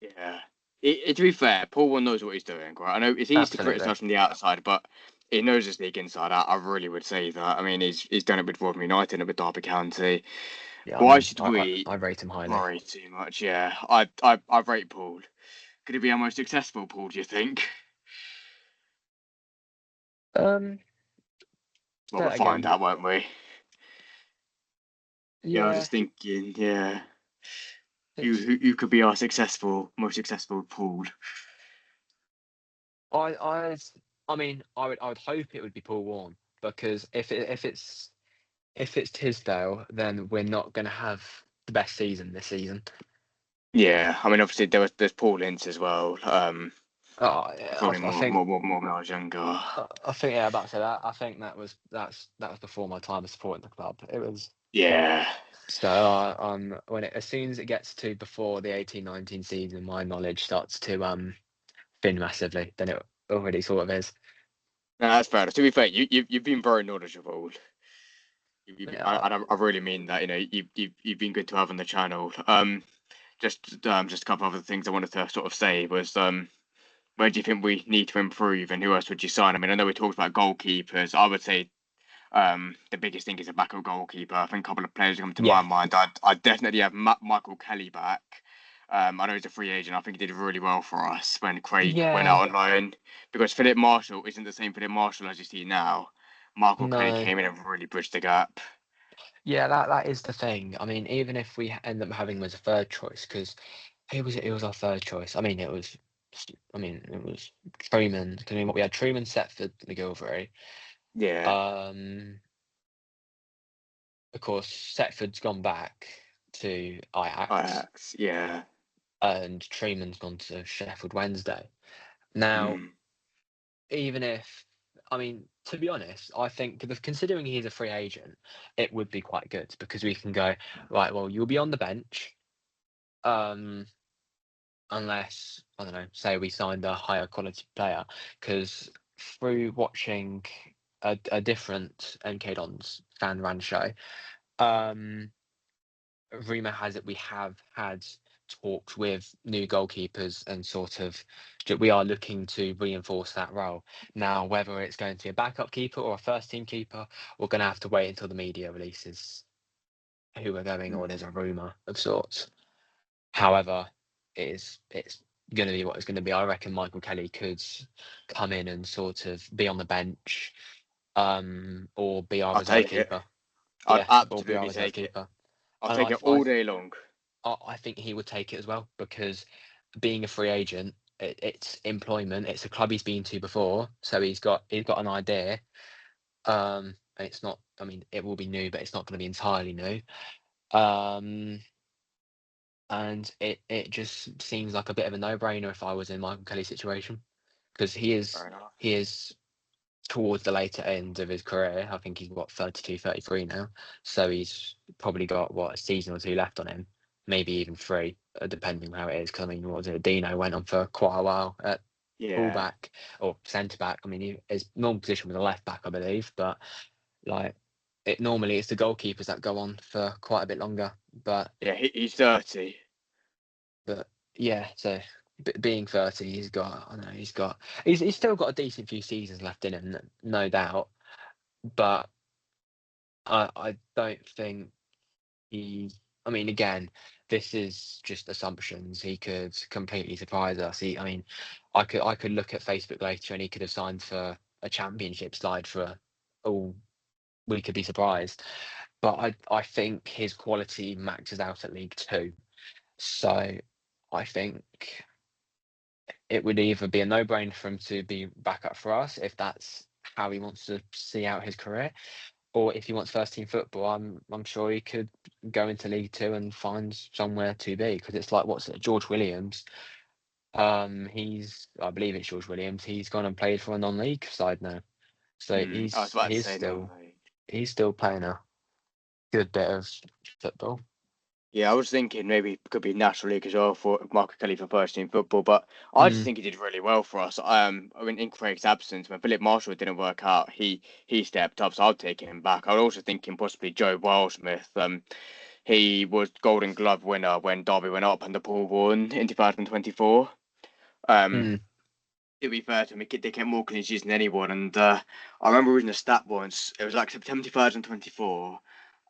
Yeah. To be fair, Paul Warne knows what he's doing, right? I know it's easy to criticise from the outside, but he knows his league inside out. I really would say that. I mean, he's done it with Rotherham United and with Derby County. Yeah, Why should we? I rate him highly. Worry too much, yeah. I rate Paul. Could he be our most successful, Paul, do you think? Well, we'll find out, won't we? Yeah, I was just thinking, yeah. Who could be our most successful Paul? I mean, I would hope it would be Paul Warne, because if it's Tisdale, then we're not going to have the best season this season. Yeah, I mean, obviously there's Paul Ince as well. Probably more when I was younger. I think about to say that. I think that was before my time of supporting the club. It was. Yeah. So as soon as it gets to before the 18-19 season, my knowledge starts to thin massively. Then it already sort of is. No, that's fair. To be fair, you've been very knowledgeable. I really mean that. You know, you've been good to have on the channel. Just a couple of other things I wanted to sort of say was where do you think we need to improve, and who else would you sign? I mean, I know we talked about goalkeepers. I would say the biggest thing is a backup goalkeeper. I think a couple of players come to my mind. I'd definitely have Michael Kelly back. I know he's a free agent. I think he did really well for us when Craig went out on loan, because Philip Marshall isn't the same Philip Marshall as you see now. Michael Kelly came in and really bridged the gap. Yeah, that is the thing. I mean, even if we end up having him as a third choice, because who was it? It was our third choice. I mean, it was Truman. I mean, we had Truman, Setford, McGilvery. Yeah. Of course, Setford's gone back to Ajax. Yeah. And Truman's gone to Sheffield Wednesday. Now, even if, I mean, to be honest, I think considering he's a free agent, it would be quite good, because we can go, right, well, you'll be on the bench, unless, I don't know, say we signed a higher quality player, because through watching a different MK Dons fan ran show, rumour has it we have had talks with new goalkeepers, and sort of we are looking to reinforce that role. Now, whether it's going to be a backup keeper or a first team keeper, we're going to have to wait until the media releases who we're going, or there's a rumour of sorts. However, it's going to be what it's going to be. I reckon Michael Kelly could come in and sort of be on the bench, or be our reserve keeper. I'd absolutely take it. I'll take it all day long. I think he would take it as well, because being a free agent, it's employment. It's a club he's been to before, so he's got an idea. And it's not. I mean, it will be new, but it's not going to be entirely new. And it just seems like a bit of a no-brainer if I was in Michael Kelly's situation, because he is towards the later end of his career. I think he's 32, 33 now, so he's probably got a season or two left on him, maybe even 3, depending on how it is. Because I mean, what was it? Dino went on for quite a while at fullback or centre back. I mean, his normal position was a left back, I believe, but normally it's the goalkeepers that go on for quite a bit longer. But yeah, he's 30. But yeah, so being 30, he's got. I know he's still got a decent few seasons left in him, no doubt. But I don't think he. I mean, again, this is just assumptions. He could completely surprise us. I mean, I could look at Facebook later, and he could have signed for a championship side for all. We could be surprised. But I think his quality maxes out at League Two. So I think it would either be a no-brainer for him to be back up for us if that's how he wants to see out his career, or if he wants first team football, I'm sure he could go into League Two and find somewhere to be, because it's like, what's it, George Williams? I believe it's George Williams. He's gone and played for a non-league side now, so I was about to say no. he's still playing a good bit of football. Yeah, I was thinking maybe it could be National League as well for Marco Kelly for first team football, but I just think he did really well for us. I mean, in Craig's absence, when Philip Marshall didn't work out, he stepped up, so I'll take him back. I was also thinking possibly Joe Wildsmith. He was Golden Glove winner when Derby went up under Paul Vaughan in 2024. To be fair to him, they kept more clean sheets than anyone, and I remember reading a stat once. It was like September 2024.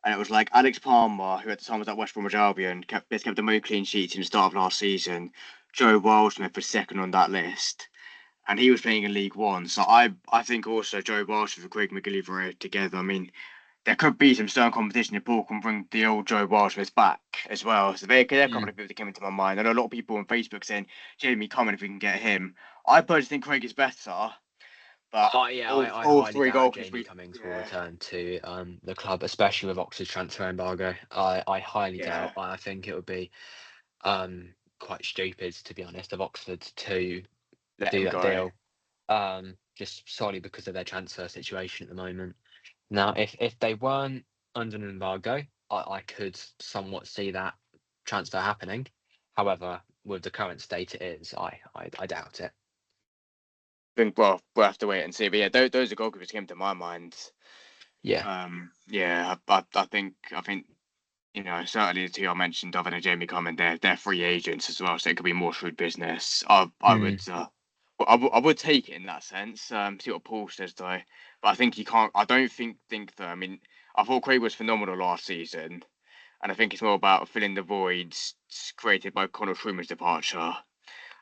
And it was like Alex Palmer, who at the time was at West Bromwich Albion, kept the most clean sheets in the start of last season. Joe Wildsmith was second on that list, and he was playing in League One. So I think also Joe Wildsmith and Craig McGillivray together. I mean, there could be some stern competition if Paul can bring the old Joe Wildsmith back as well. So there are a couple of people that came into my mind. I know a lot of people on Facebook saying Jamie Cumming if we can get him. I personally think Craig is better. But Oh yeah, I all highly three doubt goalkeepers Jamie Cummings will return to the club, especially with Oxford's transfer embargo. I highly doubt. I think it would be quite stupid, to be honest, of Oxford to let do him that go. deal, just solely because of their transfer situation at the moment. Now, if they weren't under an embargo, I could somewhat see that transfer happening. However, with the current state it is, I doubt it. Think well, we'll have to wait and see. But yeah, those are goalkeepers came to my mind. Yeah. Yeah, I think certainly the two I mentioned, other than Jamie Cumming, they're free agents as well, so it could be more shrewd business. I would take it in that sense. See what Paul says though, but I think he can't. I don't think though. I mean, I thought Craig was phenomenal last season, and I think it's more about filling the voids created by Conor Schumer's departure.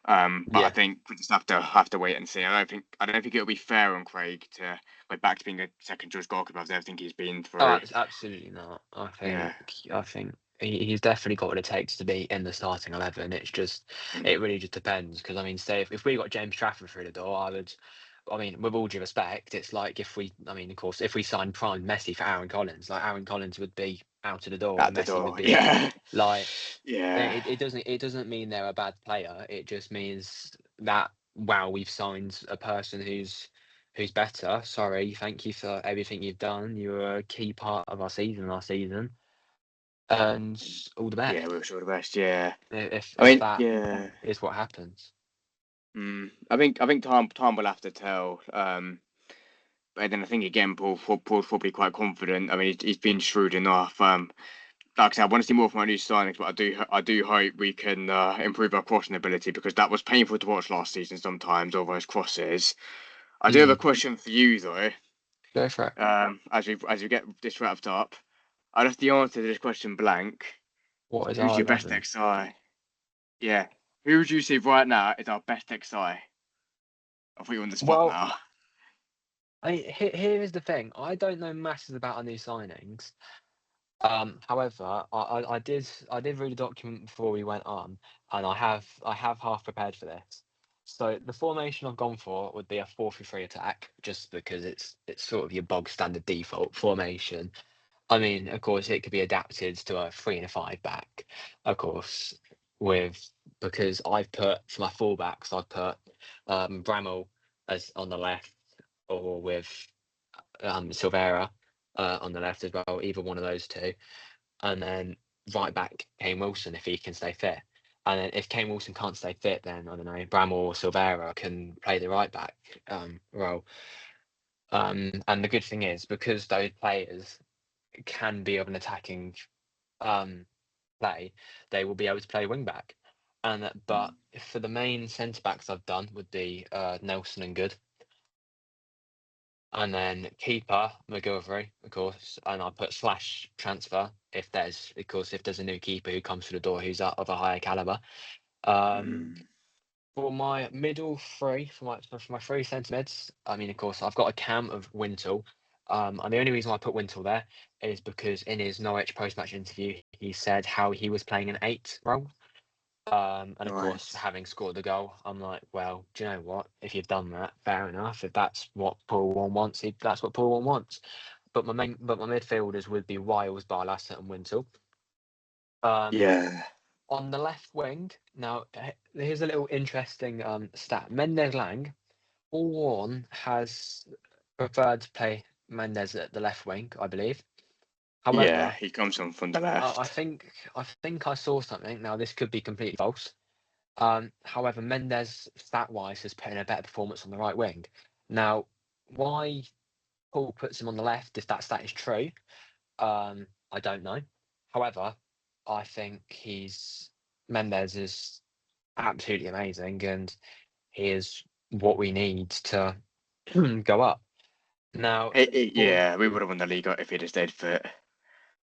But I Yeah. think we just have to wait and see. I don't think it'll be fair on Craig to go back to being a second choice goalkeeper after everything he's been through. Absolutely not. Yeah. I think he's definitely got what it takes to be in the starting 11. It's just, it really just depends. Because I mean, say if we got James Trafford through the door, I mean, with all due respect, it's like I mean, of course, if we signed prime Messi for Aaron Collins, like Aaron Collins would be out of the door At and the Messi would door. be in. Yeah. Like, Yeah. it doesn't mean they're a bad player. It just means that, wow, we've signed a person who's better. Sorry, thank you for everything you've done. You were a key part of our season last season, and all the Yeah, best. we wish all the best. Yeah. I If mean, that yeah. is what happens. I think time will have to tell. But then I think again, Paul's probably quite confident. I mean, he's been shrewd enough. Like I said, I want to see more from our new signings, but I do hope we can improve our crossing ability because that was painful to watch last season sometimes, all those crosses. I do have a question for you though. Go for it. As we get this wrapped up, I left the answer to this question blank. What is Who's our your best 11? XI? Yeah. Who would you say right now is our best XI? I'll put you on the spot Well, now. here is the thing. I don't know masses about our new signings. However, I did read a document before we went on, and I have half prepared for this. So the formation I've gone for would be a 4-3-3 attack, just because it's sort of your bog standard default formation. I mean, of course, it could be adapted to a 3 and a 5 back, of course, with because I've put for my fullbacks, I've put Bramall as on the left, or with Silvera on the left as well, either one of those two, and then right back Kane Wilson if he can stay fit. And then if Kane Wilson can't stay fit, then I don't know, Bramall or Silvera can play the right back role. And the good thing is because those players can be of an attacking play, they will be able to play wing back. But for the main centre backs I've done would be Nelson and Good. And then keeper, McGilvery, of course, and I put / transfer if there's a new keeper who comes through the door who's of a higher caliber. For my middle three, for my three centre mids, I mean, of course, I've got a cam of Wintle. And the only reason I put Wintle there is because in his Norwich post-match interview, he said how he was playing an 8 role. And of course, Right. having scored the goal, I'm like, well, do you know what? If you've done that, fair enough. If that's what Paul Warne wants, that's what Paul Warne wants. But my midfielders would be Wiles, Barlaser, and Wintle. Yeah. On the left wing, now here's a little interesting stat. Mendes Lang, Paul Warne has preferred to play Mendes at the left wing, I believe. Yeah, However, he comes from the I left. think I saw something. Now this could be completely false. However, Mendes stat-wise has put in a better performance on the right wing. Now, why Paul puts him on the left, if that stat is true, I don't know. However, I think Mendes is absolutely amazing, and he is what we need to go up. Now, Yeah, we would have won the league if he'd have stayed fit.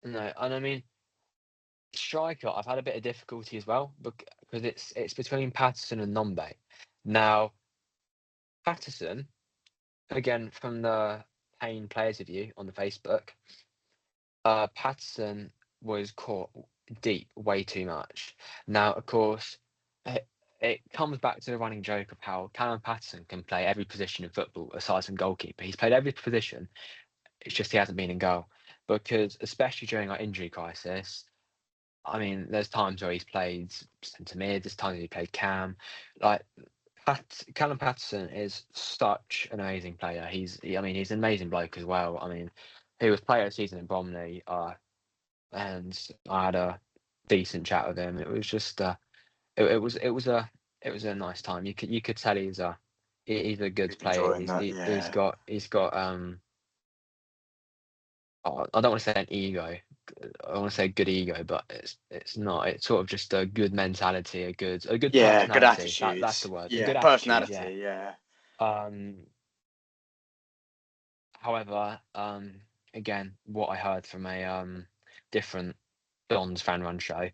no, and I mean, striker, I've had a bit of difficulty as well because it's between Patterson and Nombe. Now, Patterson, again from the Payne Players Review on the Facebook, Patterson was caught deep way too much. Now, of course, it comes back to the running joke of how Callum Patterson can play every position in football aside from goalkeeper. He's played every position. It's just he hasn't been in goal because, especially during our injury crisis, I mean, there's times where he's played centre mid. There's times he played cam. Like Callum Patterson is such an amazing player. He's an amazing bloke as well. I mean, he was player of the season in Bromley, and I had a decent chat with him. It was just it was a nice time. You could tell he's a good He's player. enjoying that, yeah. He's got I don't want to say an ego. I want to say good ego, but it's not. It's sort of just a good mentality, a good Yeah, good personality. attitude. That's the word. A Yeah, good attitude. Yeah. personality, yeah. Um. However, again, what I heard from a different Don's fan run show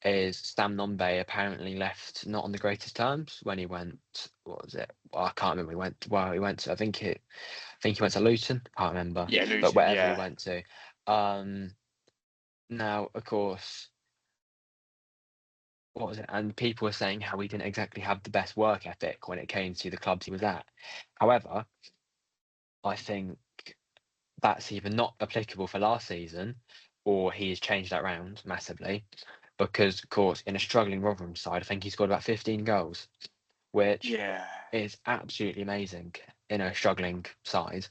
is Sam Nombe apparently left not on the greatest terms when he went. What was it? Well, I can't remember. He went to. I think he went to Luton. Can't remember, Yeah, but Luton, wherever he yeah. went to. Now, of course, what was it? And people were saying how he didn't exactly have the best work ethic when it came to the clubs he was at. However, I think that's either not applicable for last season or he's changed that round massively. Because, of course, in a struggling Rotherham side, I think he scored about 15 goals, which Yeah. is absolutely amazing in a struggling side.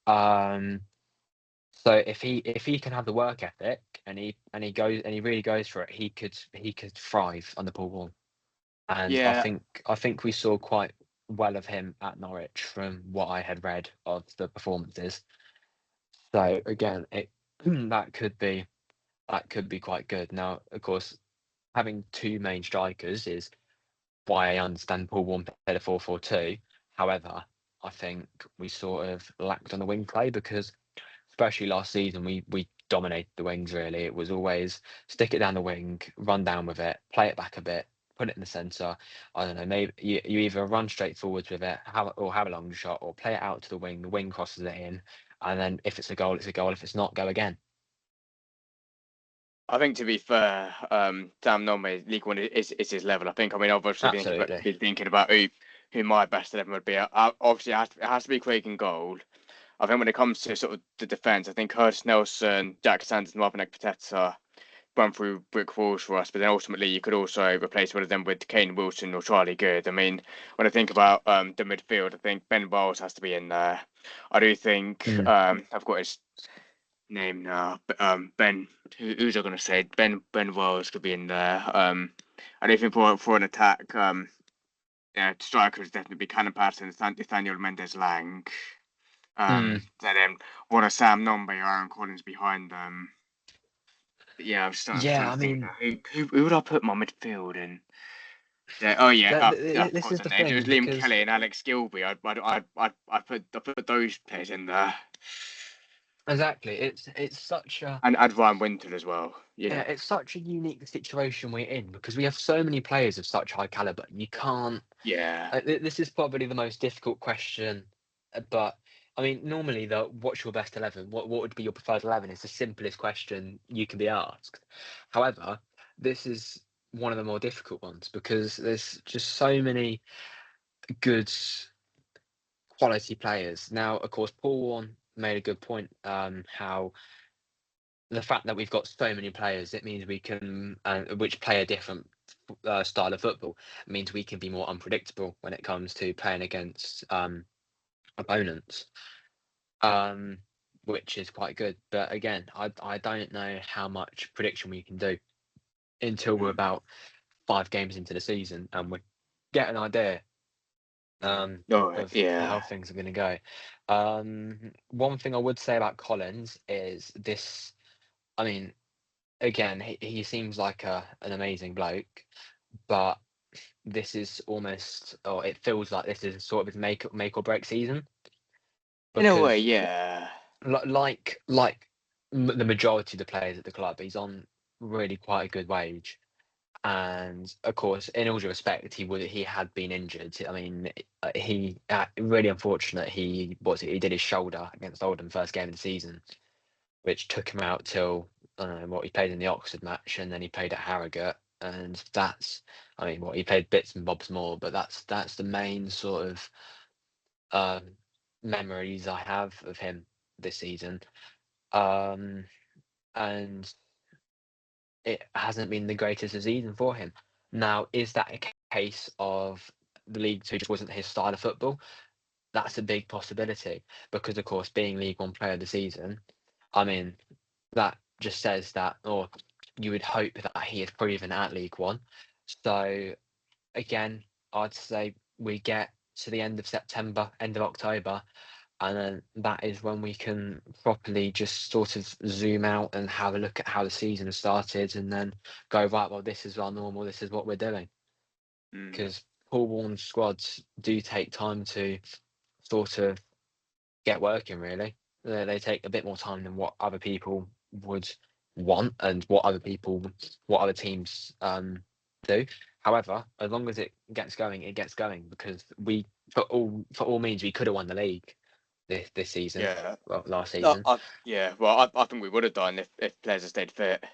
Um, so if he can have the work ethic and he really goes for it, he could thrive under Paul Wall. And I Yeah, think we saw quite well of him at Norwich from what I had read of the performances. So again, it that could be quite good. Now, of course, having two main strikers is why I understand Paul Warne played a 4-4-2. However, I think we sort of lacked on the wing play because, especially last season, we dominated the wings really. It was always stick it down the wing, run down with it, play it back a bit, put it in the centre. I don't know, maybe you either run straight forwards with it, have a long shot, or play it out to the wing crosses it in, and then if it's a goal, it's a goal. If it's not, go again. I think to be fair, Sam Nome, League One is his level. I think. I mean, obviously Absolutely. been thinking about who my best 11 would be. Obviously, it has to be Craig in goal. I think when it comes to sort of the defence, I think Curtis Nelson, Jack Sanders, and Marvin Ekpiteta run through brick walls for us. But then ultimately, you could also replace one of them with Kane Wilson or Charlie Good. I mean, when I think about the midfield, I think Ben Wiles has to be in there. I do think Mm. I've got his name now. Ben, who's I going to say? Ben Wiles could be in there. I do think for an attack, yeah, strikers definitely be Cannon Patterson, Nathaniel Mendes Lang. Mm. Then one of Sam Nombe, Aaron Collins behind them. Yeah, I'm starting Yeah, trying I to think mean, now. Who would I put my midfield in? Yeah, oh yeah, I this forgot is the the names. It was thing Liam because Kelly and Alex Gilby. I put those players in there, exactly, it's such a and add Ryan Winter as well. You yeah, know. it's such a unique situation we're in because we have so many players of such high caliber. You can't. Yeah. This is probably the most difficult question, but I mean, normally the what's your best 11? What would be your preferred 11 is the simplest question you can be asked. However, this is one of the more difficult ones because there's just so many good quality players. Now, of course, Paul Warne made a good point. How the fact that we've got so many players, it means we can, which play a different style of football, it means we can be more unpredictable when it comes to playing against opponents, um, which is quite good. But again, I don't know how much prediction we can do until we're Mm. about 5 games into the season and we get an idea Oh of how yeah. things are going to go. One thing I would say about Collins is this. I mean, again, he seems like an amazing bloke, but this is almost, or it feels like this is sort of his make or break season In a way, because yeah. the majority of the players at the club, he's on really quite a good wage. And of course, in all due respect, he had been injured. I mean, he really unfortunate. He did his shoulder against Oldham first game of the season, which took him out till I don't know what he played in the Oxford match, and then he played at Harrogate, and that's I mean, what he played bits and bobs more, but that's the main sort of um, memories I have of him this season. Um, and it hasn't been the greatest of season for him. Now, is that a case of the League Two just wasn't his style of football? That's a big possibility because, of course, being League One Player of the Season, I mean, that just says that, or you would hope that he is proven at League One. So again, I'd say we get to the end of September, end of October, and then that is when we can properly just sort of zoom out and have a look at how the season has started, and then go right. Well, this is our normal. This is what we're doing Mm. because Paul Warne's squads do take time to sort of get working. Really, they take a bit more time than what other people would want, and what other teams do. However, as long as it gets going, it gets going because for all means we could have won the league this season, Yeah. well, last No, season. yeah. Well, I think we would have done if players had stayed fit.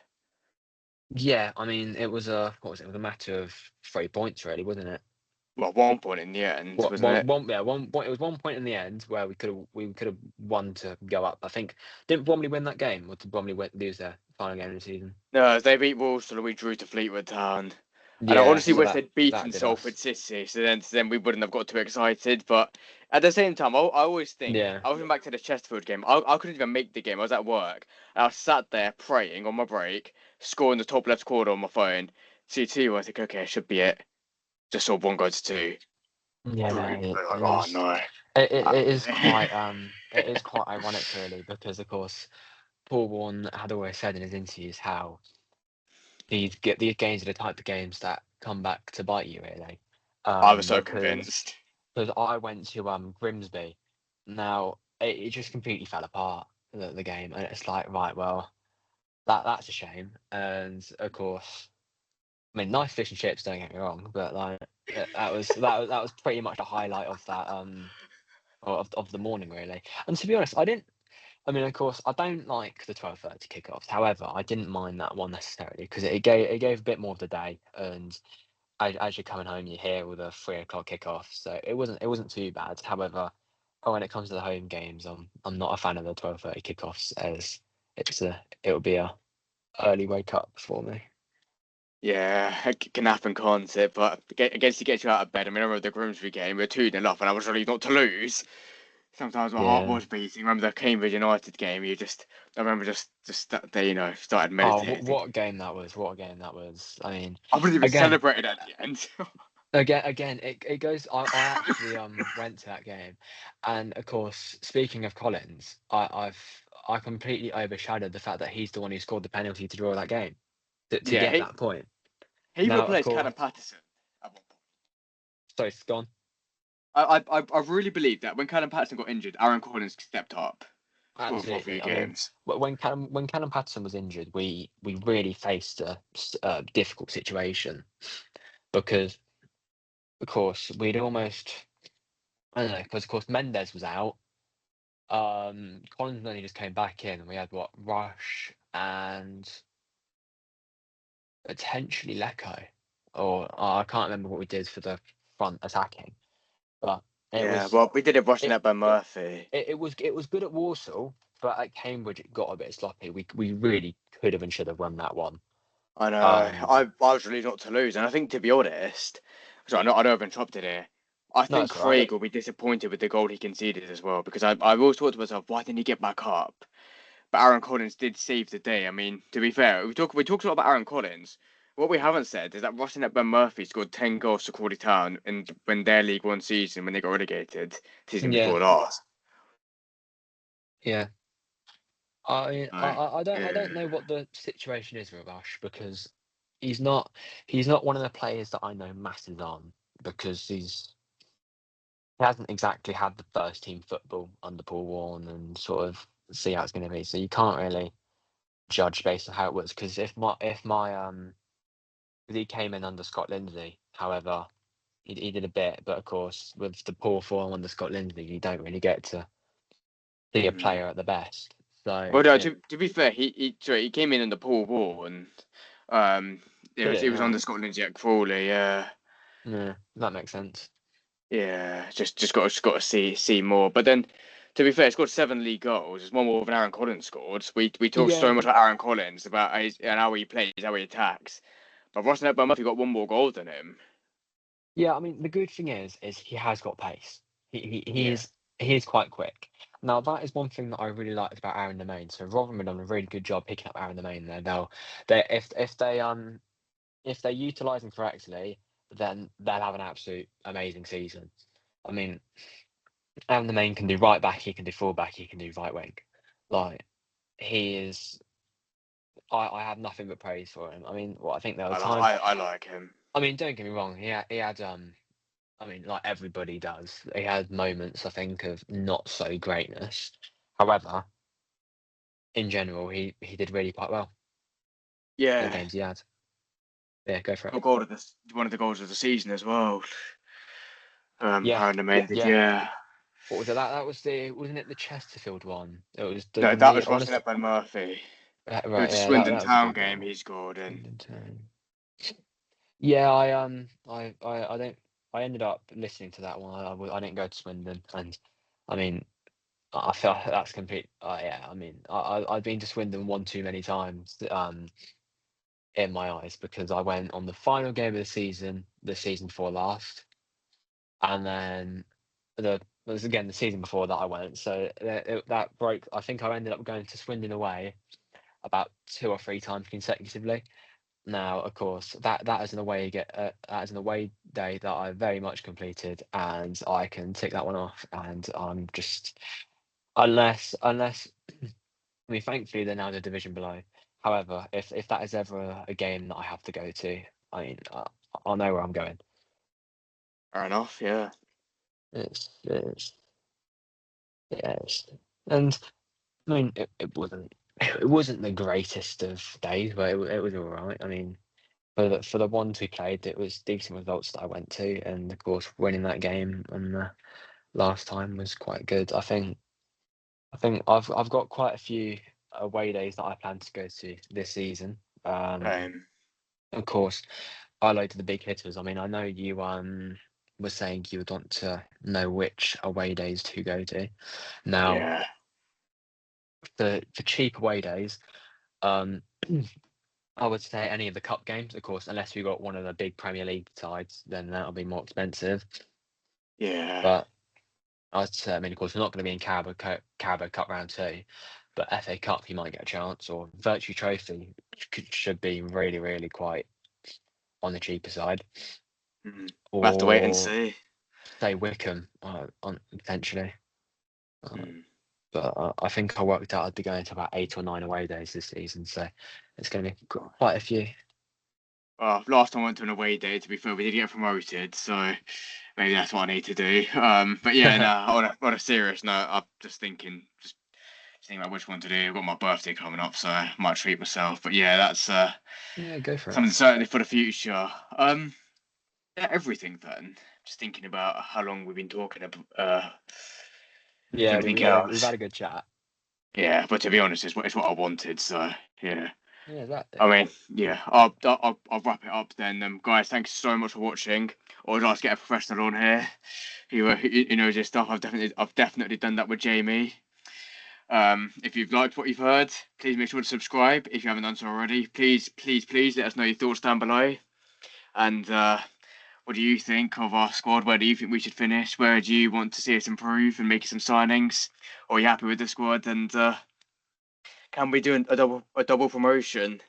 Yeah, I mean it was a what was it? It was a matter of 3 points, really, wasn't it? Well, 1 point in the end, What wasn't it? yeah, it was 1 point in the end where we could have won to go up. I think didn't Bromley win that game, or did Bromley lose their final game of the season? No, they beat Walsall. We drew to Fleetwood Town. And I Yeah, honestly so wish that they'd that beaten did us. Salford City, so then we wouldn't have got too excited. But at the same time, I always think Yeah, I was going back to the Chesterfield game. I couldn't even make the game. I was at work. And I was sat there praying on my break, scoring the top left corner on my phone. 2-2. I think okay, should be it. Just saw one go to two. yeah, Three. it I was like, oh was. no. It is quite ironic, really, because of course Paul Warne had always said in his interviews how these games are the type of games that come back to bite you, really. I was so Because convinced. I went to Grimsby. Now it just completely fell apart the game, and it's like right, well that's a shame. And of course, I mean, nice fish and chips. Don't get me wrong, but like that was pretty much the highlight of that of the morning, really. And to be honest, I didn't. I mean, of course, I don't like the 12:30 kickoffs. However, I didn't mind that one necessarily because it gave a bit more of the day, and as you're coming home, you hear all the 3 o'clock kickoffs, so it wasn't too bad. However, when it comes to the home games, I'm not a fan of the 12:30 kickoffs as it would be a early wake up for me. Yeah, it can happen, can't it? But against to get you out of bed. I mean, I remember the Grimsby game. We were 2-0 up, and I was really not to lose. Sometimes my heart Yeah. was beating. Remember the Cambridge United game? I remember just that day, started Oh, meditating. what a game that was! What a game that was! I mean, I wouldn't even again, celebrated at the end. again, it goes. I actually went to that game, and of course, speaking of Collins, I completely overshadowed the fact that he's the one who scored the penalty to draw that game to Yeah, get that point. he Now, of replaced course, Callum Patterson at one point. sorry, it's gone. I really believe that when Callum Patterson got injured, Aaron Collins stepped up for a few Absolutely. I mean, games. when Callum Patterson was injured, we really faced a difficult situation because, of course, we'd almost I don't know because of course Mendes was out. Collins only just came back in, and we had what Rush and potentially Lecco, or I can't remember what we did for the front attacking, but it Yeah, was well, we did it rushing it up by it, Murphy. it was good at Warsaw, but at Cambridge it got a bit sloppy. We really could have and should have won that one. I know. Um, I was really not to lose, and I think to be honest, so I know I've interrupted here. I no, think it's all right. Craig will be disappointed with the goal he conceded as well because I always thought to myself, why didn't he get back up? But Aaron Collins did save the day. I mean, to be fair, we talked a lot about Aaron Collins. What we haven't said is that Rushden Ben Murphy scored 10 goals to Crawley Town when their League One season when they got relegated season Yeah, before last. yeah. Right. I don't Yeah. know what the situation is with Rush because he's not one of the players that I know masses on because he hasn't exactly had the first team football under Paul Warne and sort of see how it's going to be. So you can't really judge based on how it was because if my 'cause he came in under Scott Lindsay, however, he did a bit, but of course with the poor form under Scott Lindsay, you don't really get to see a Mm. player at the best. So Well, no, it to be fair, he came in under Paul Wall and um did it it, was yeah, under Scotland's Jack Crawley. Yeah, yeah, that makes sense. yeah, just got to see more. But then, to be fair, he scored 7 league goals. It's one more than Aaron Collins scored. We talked Yeah, so much about Aaron Collins about and how he plays, how he attacks. But Ross Edberg Murphy got one more goal than him. yeah. I mean, the good thing is he has got pace. Yeah. He is quite quick. Now that is one thing that I really liked about Aaron Domain. So Rotherham done a really good job picking up Aaron Domain there. If they utilise him correctly, then they'll have an absolute amazing season. I mean, Aaron Domain can do right back, he can do full back, he can do right wing. Like he is. I have nothing but praise for him. I mean, I think there was time. I like him. I mean, don't get me wrong. He had I mean, like everybody does. He had moments, I think, of not so greatness. However, in general, he did really quite well in the Yeah. games he had. Yeah, go for it. One of the goals of the season as well. Yeah, Aaron Domain did, yeah. yeah. What was it? That was wasn't it the Chesterfield one? It was No, the that knee. was I want Ross to. Edberg Murphy. It was Right, the yeah, Swindon that was a Town good game goal. he scored in. Yeah, I don't. I ended up listening to that one. I didn't go to Swindon, and I mean, I feel that's complete. Yeah, I mean, I've been to Swindon one too many times. In my eyes, because I went on the final game of the season before last, and then it was again the season before that I went. So that broke. I think I ended up going to Swindon away about 2 or 3 times consecutively. Now, of course, that is an that is an away day that I very much completed, and I can tick that one off. And I'm just unless I mean, thankfully they're now the division below. However, if that is ever a game that I have to go to, I mean, I'll know where I'm going. Fair enough, yeah. It's yeah, and I mean, it wasn't the greatest of days, but it was all right. I mean, for the ones we played, it was decent results that I went to, and of course, winning that game and the last time was quite good. I've got quite a few away days that I plan to go to this season. Um, Of course, highlight to the big hitters. I mean, I know you were saying you would want to know which away days to go to. Now, yeah. for cheap away days, um, I would say any of the cup games, of course, unless you got one of the big Premier League sides, then that'll be more expensive. Yeah. But I'd say, I mean, of course, we're not going to be in Carabao Cup round two, but FA Cup you might get a chance, or Virtue Trophy should be really, really quite on the cheaper side, Mm. We'll have to wait and or see. say Wickham on potentially. Mm. but I think I worked out I'd be going to about 8 or 9 away days this season, so it's going to be quite a few. Last time I went to an away day, to be fair, we did get promoted, so maybe that's what I need to do. But yeah, no, on a serious note, I'm just thinking about which one to do. I've got my birthday coming up, so I might treat myself. But yeah, that's Yeah, go for it. something certainly for the future. Yeah, everything then. Just thinking about how long we've been talking about. If Yeah, anything we've else. had a good chat. Yeah, but to be honest, it's what I wanted. So yeah. Yeah, exactly. I mean, yeah, I'll wrap it up then. Guys, thanks so much for watching. Always like to get a professional on here who knows his stuff. I've definitely done that with Jamie. If you've liked what you've heard, please make sure to subscribe if you haven't done so already. Please let us know your thoughts down below. And what do you think of our squad? Where do you think we should finish? Where do you want to see us improve and make some signings? Or are you happy with the squad? And can we do a double promotion?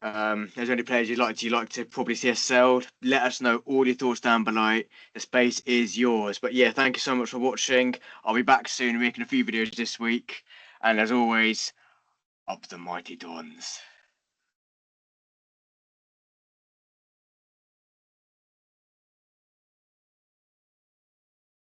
There's any players you'd like to probably see us sell? Let us know all your thoughts down below. The space is yours. But yeah, thank you so much for watching. I'll be back soon making a few videos this week. And as always, up the mighty Dons.